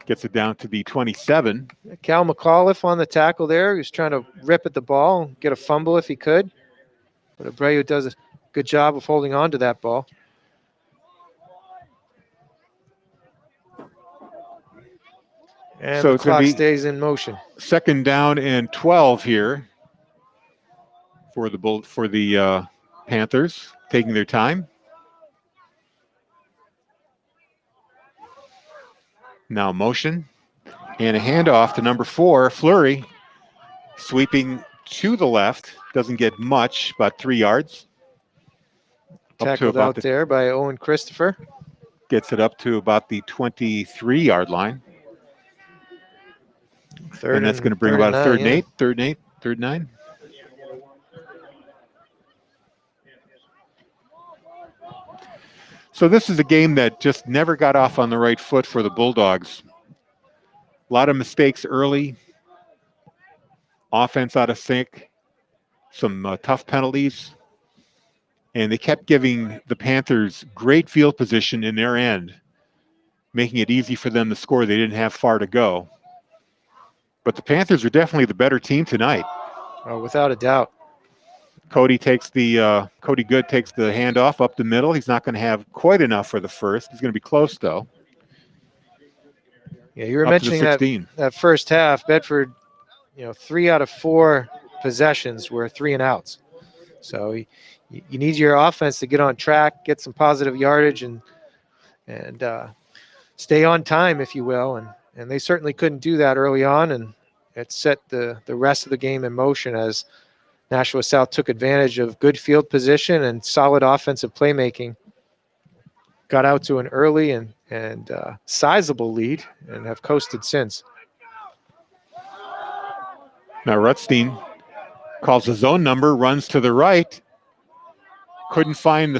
Gets it down to the 27. Cal McAuliffe on the tackle there. He was trying to rip at the ball, get a fumble if he could. But Abreu does a good job of holding on to that ball. And So the clock stays in motion. 2nd down and 12 here for the Panthers, taking their time. Now motion and a handoff to number 4, Fleury, sweeping to the left. Doesn't get much, about 3 yards. Tackled out there by Owen Christopher. Gets it up to about the 23-yard line. And that's going to bring about a 3rd and 8, 3rd and 8, 3rd and 9. So this is a game that just never got off on the right foot for the Bulldogs. A lot of mistakes early. Offense out of sync. Some tough penalties. And they kept giving the Panthers great field position in their end, making it easy for them to score. They didn't have far to go. But the Panthers are definitely the better team tonight. Oh, without a doubt. Cody Good takes the handoff up the middle. He's not going to have quite enough for the first. He's going to be close, though. Yeah, you were mentioning that first half, Bedford, 3 out of 4 possessions were 3 and outs. So you need your offense to get on track, get some positive yardage, and stay on time, if you will. And they certainly couldn't do that early on, and it set the rest of the game in motion as Nashua South took advantage of good field position and solid offensive playmaking. Got out to an early and sizable lead and have coasted since. Now Rutstein calls his own number, runs to the right. Couldn't find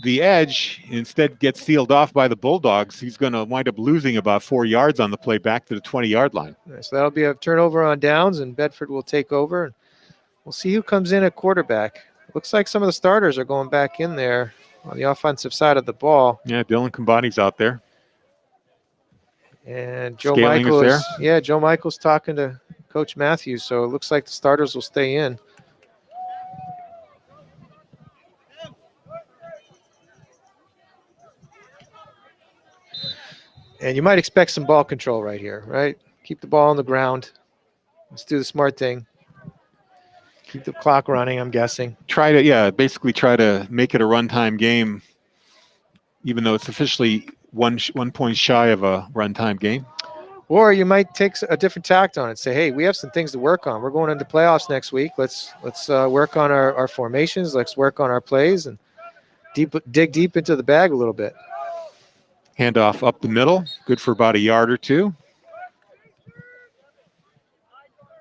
the edge, instead gets sealed off by the Bulldogs. He's going to wind up losing about 4 yards on the play back to the 20-yard line. So that'll be a turnover on downs, and Bedford will take over. We'll see who comes in at quarterback. Looks like some of the starters are going back in there on the offensive side of the ball. Yeah, Dylan Combati's out there. And Joe Michaels. Yeah, Joe Michaels talking to Coach Matthews, so it looks like the starters will stay in. And you might expect some ball control right here, right? Keep the ball on the ground. Let's do the smart thing. Keep the clock running, I'm guessing. Basically try to make it a runtime game, even though it's officially one point shy of a runtime game. Or you might take a different tact on it. Say, hey, we have some things to work on. We're going into playoffs next week. Let's work on our formations. Let's work on our plays and dig deep into the bag a little bit. Handoff up the middle, good for about a yard or two.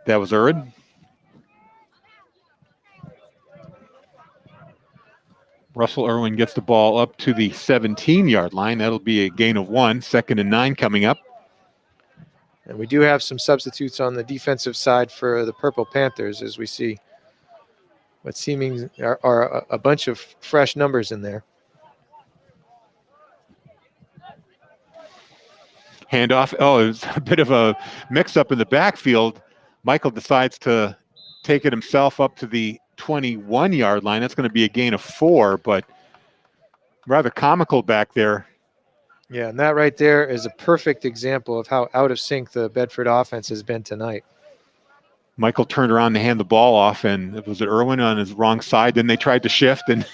That was Urid. Russell Irwin gets the ball up to the 17-yard line. That'll be a gain of 1. 2nd and 9 coming up. And we do have some substitutes on the defensive side for the Purple Panthers, as we see what seeming are a bunch of fresh numbers in there. Handoff. Oh, it was a bit of a mix-up in the backfield. Michael decides to take it himself up to the 21-yard line. That's going to be a gain of 4, but rather comical back there. Yeah, and that right there is a perfect example of how out of sync the Bedford offense has been tonight. Michael turned around to hand the ball off, and it was Irwin on his wrong side. Then they tried to shift, and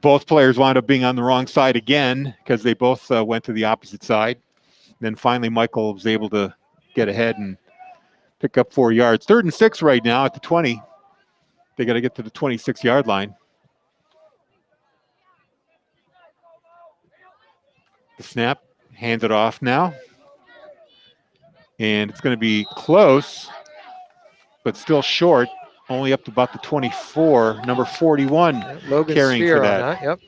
both players wound up being on the wrong side again because they both went to the opposite side. Then finally Michael was able to get ahead and Pick up 4 yards. 3rd and 6 right now at the 20. They got to get to the 26-yard line. The snap, hands it off now. And it's going to be close, but still short. Only up to about the 24. Number 41 Logan carrying Sphere for on that. Yep.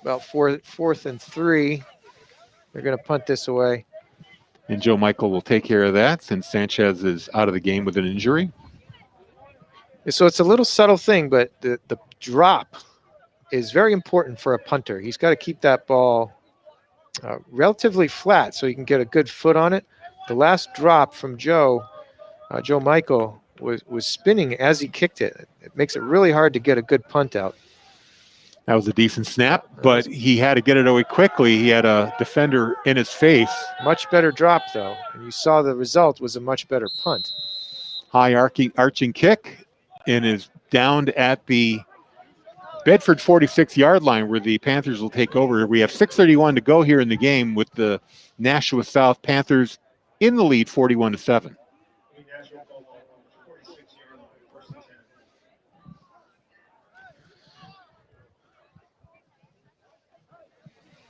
About 4th and 3. They're going to punt this away. And Joe Michael will take care of that since Sanchez is out of the game with an injury. So it's a little subtle thing, but the drop is very important for a punter. He's got to keep that ball relatively flat so he can get a good foot on it. The last drop from Joe Michael, was spinning as he kicked it. It makes it really hard to get a good punt out. That was a decent snap, but he had to get it away quickly. He had a defender in his face. Much better drop, though. And you saw the result was a much better punt. High arching kick and is downed at the Bedford 46-yard line where the Panthers will take over. We have 6:31 to go here in the game with the Nashua South Panthers in the lead 41-7.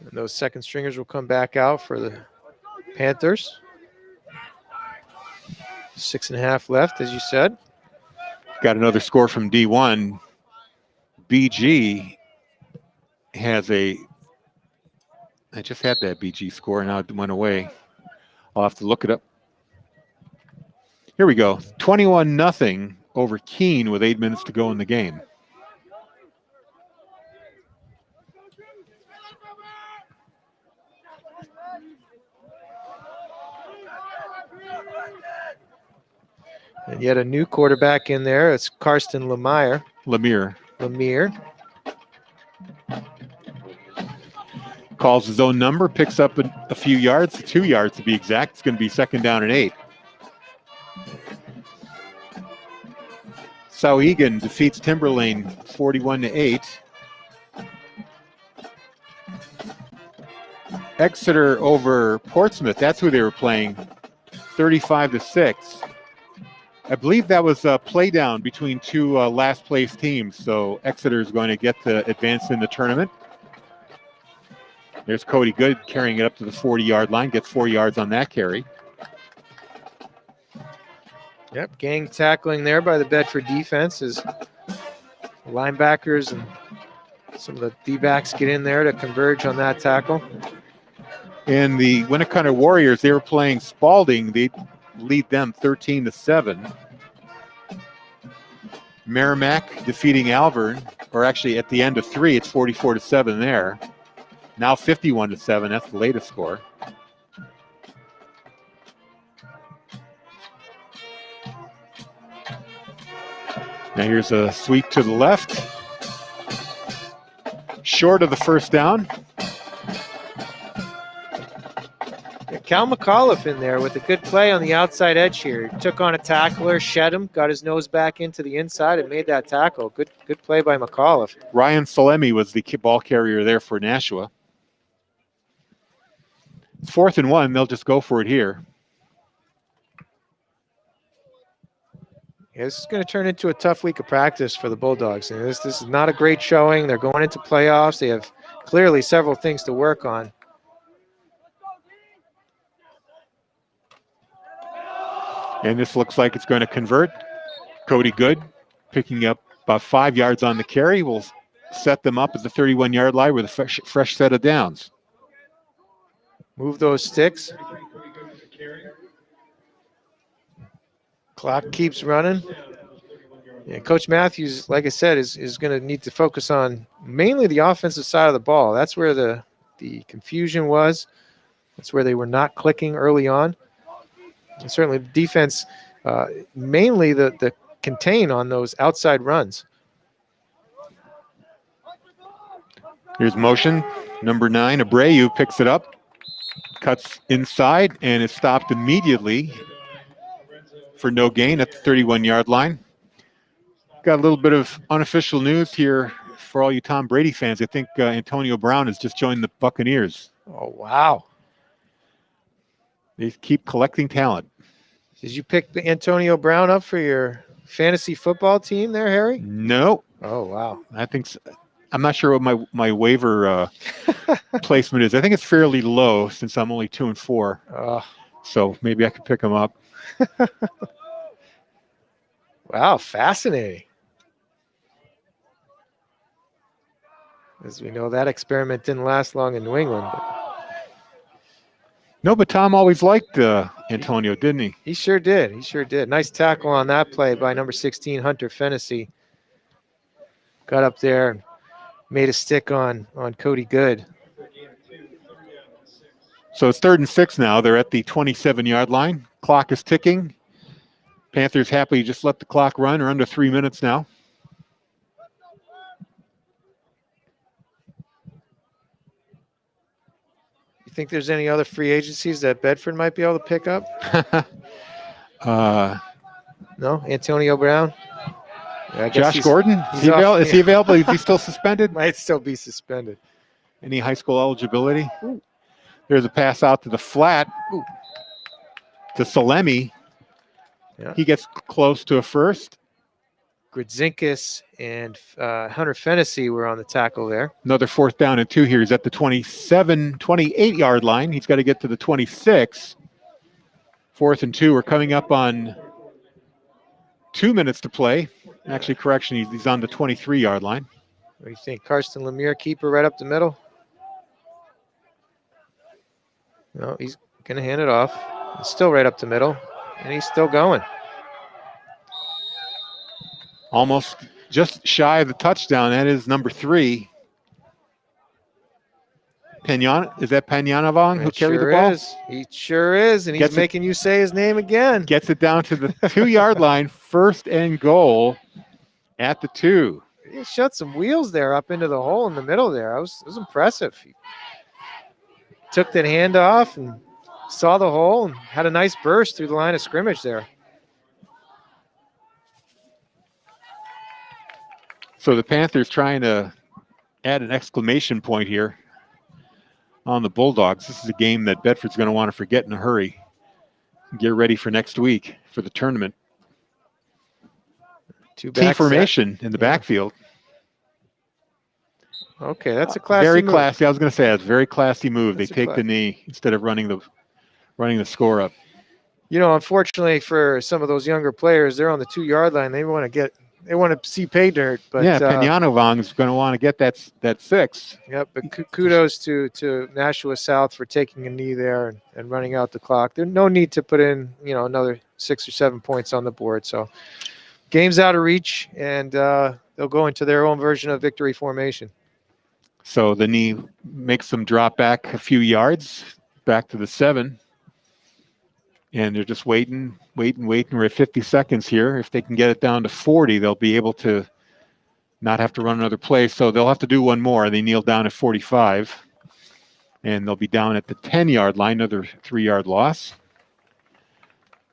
And those second stringers will come back out for the Panthers. 6.5 left, as you said. Got another score from D1. BG has I just had that BG score, now it went away. I'll have to look it up. Here we go. 21-0 over Keene with 8 minutes to go in the game. And yet a new quarterback in there. It's Karsten Lemire. Lemire. Calls his own number, picks up a few yards, 2 yards to be exact. It's going to be 2nd down and 8. Sauhegan defeats Timberlane 41-8. Exeter over Portsmouth. That's who they were playing. 35-6. I believe that was a play down between 2 last place teams. So Exeter is going to get to advance in the tournament. There's Cody Good carrying it up to the 40-yard line. Gets 4 yards on that carry. Yep, gang tackling there by the Bedford defense as linebackers and some of the D-backs get in there to converge on that tackle. And the Winnicott Warriors, they were playing Spalding. They lead them 13-7. Merrimack defeating Alvern, or actually at the end of 3, it's 44-7 there. Now 51-7, that's the latest score. Now here's a sweep to the left. Short of the first down. Cal McAuliffe in there with a good play on the outside edge here. Took on a tackler, shed him, got his nose back into the inside and made that tackle. Good play by McAuliffe. Ryan Salemi was the ball carrier there for Nashua. 4th and 1, they'll just go for it here. Yeah, this is going to turn into a tough week of practice for the Bulldogs. And this is not a great showing. They're going into playoffs. They have clearly several things to work on. And this looks like it's going to convert. Cody Good picking up about 5 yards on the carry. Will set them up at the 31-yard line with a fresh set of downs. Move those sticks. Clock keeps running. Yeah, Coach Matthews, like I said, is going to need to focus on mainly the offensive side of the ball. That's where the confusion was. That's where they were not clicking early on. And certainly the defense, mainly the contain on those outside runs. Here's motion. Number 9, Abreu picks it up, cuts inside, and is stopped immediately for no gain at the 31-yard line. Got a little bit of unofficial news here for all you Tom Brady fans. I think Antonio Brown has just joined the Buccaneers. Oh, wow. They keep collecting talent. Did you pick Antonio Brown up for your fantasy football team there, Harry? No, Oh, wow. I think so. I'm not sure what my waiver placement is. I think it's fairly low since I'm only 2 and 4. So maybe I could pick him up. Wow, fascinating. As we know, that experiment didn't last long in New England. No, but Tom always liked Antonio, didn't he? He sure did. He sure did. Nice tackle on that play by number 16, Hunter Fennessy. Got up there and made a stick on Cody Good. So it's 3rd and 6 now. They're at the 27-yard line. Clock is ticking. Panthers happily just let the clock run. We're under 3 minutes now. You think there's any other free agencies that Bedford might be able to pick up? No? Antonio Brown? Yeah, I guess Josh Gordon? Is he available? Is he still suspended? Might still be suspended. Any high school eligibility? Ooh. There's a pass out to the flat. Ooh. To Salemi. Yeah. He gets close to a first. Gridzinkas and Hunter Fennessy were on the tackle there. Another 4th down and 2 here. He's at the 28-yard line. He's got to get to the 26. 4th and 2. We're coming up on 2 minutes to play. Actually, correction, he's on the 23-yard line. What do you think? Karsten Lemire, keeper right up the middle. No, he's going to hand it off. It's still right up the middle, and he's still going. Almost just shy of the touchdown. That is number 3. Is that Panyanovong who carried the ball? He sure is, and he's making you say his name again. Gets it down to the 2-yard line, 1st and goal at the 2. He shot some wheels there up into the hole in the middle there. It was impressive. He took that hand off and saw the hole and had a nice burst through the line of scrimmage there. So the Panthers trying to add an exclamation point here on the Bulldogs. This is a game that Bedford's going to want to forget in a hurry. Get ready for next week for the tournament. T formation in the backfield. Okay, that's a classy very move. Classy. I was going to say that's a very classy move. They take the knee instead of running the score up. You know, unfortunately for some of those younger players, they're on the 2-yard line. They want to see pay dirt. But yeah, Panyanovong is going to want to get that 6. Yep, but kudos to Nashua South for taking a knee there and running out the clock. There's no need to put in, another 6 or 7 points on the board. So game's out of reach, and they'll go into their own version of victory formation. So the knee makes them drop back a few yards, back to the 7. And they're just waiting. We're at 50 seconds here. If they can get it down to 40, they'll be able to not have to run another play. So they'll have to do one more. They kneel down at 45. And they'll be down at the 10-yard line, another 3-yard loss.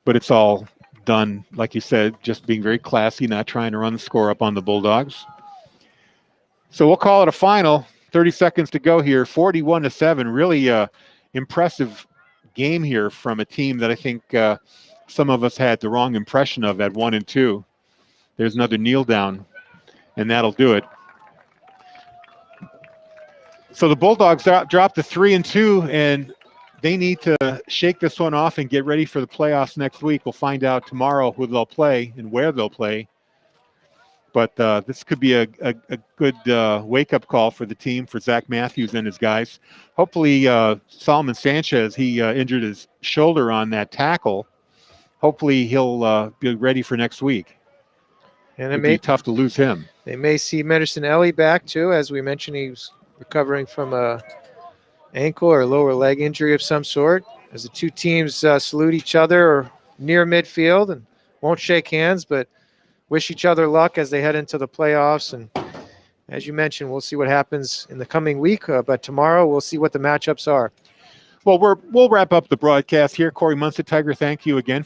But it's all done, like you said, just being very classy, not trying to run the score up on the Bulldogs. So we'll call it a final. 30 seconds to go here, 41-7. Really impressive game here from a team that I think some of us had the wrong impression of at 1 and 2. There's another kneel down, and that'll do it. So the Bulldogs dropped to 3 and 2, and they need to shake this one off and get ready for the playoffs next week. We'll find out tomorrow who they'll play and where they'll play. But this could be a good wake-up call for the team, for Zach Matthews and his guys. Hopefully, Solomon Sanchez, he injured his shoulder on that tackle. Hopefully, he'll be ready for next week. And it may be tough to lose him. They may see Medicine Ellie back, too. As we mentioned, he was recovering from a ankle or lower leg injury of some sort. As the two teams salute each other near midfield and won't shake hands, but wish each other luck as they head into the playoffs. And as you mentioned, we'll see what happens in the coming week. But tomorrow, we'll see what the matchups are. Well, we'll wrap up the broadcast here. Corey Munster, Tiger, thank you again.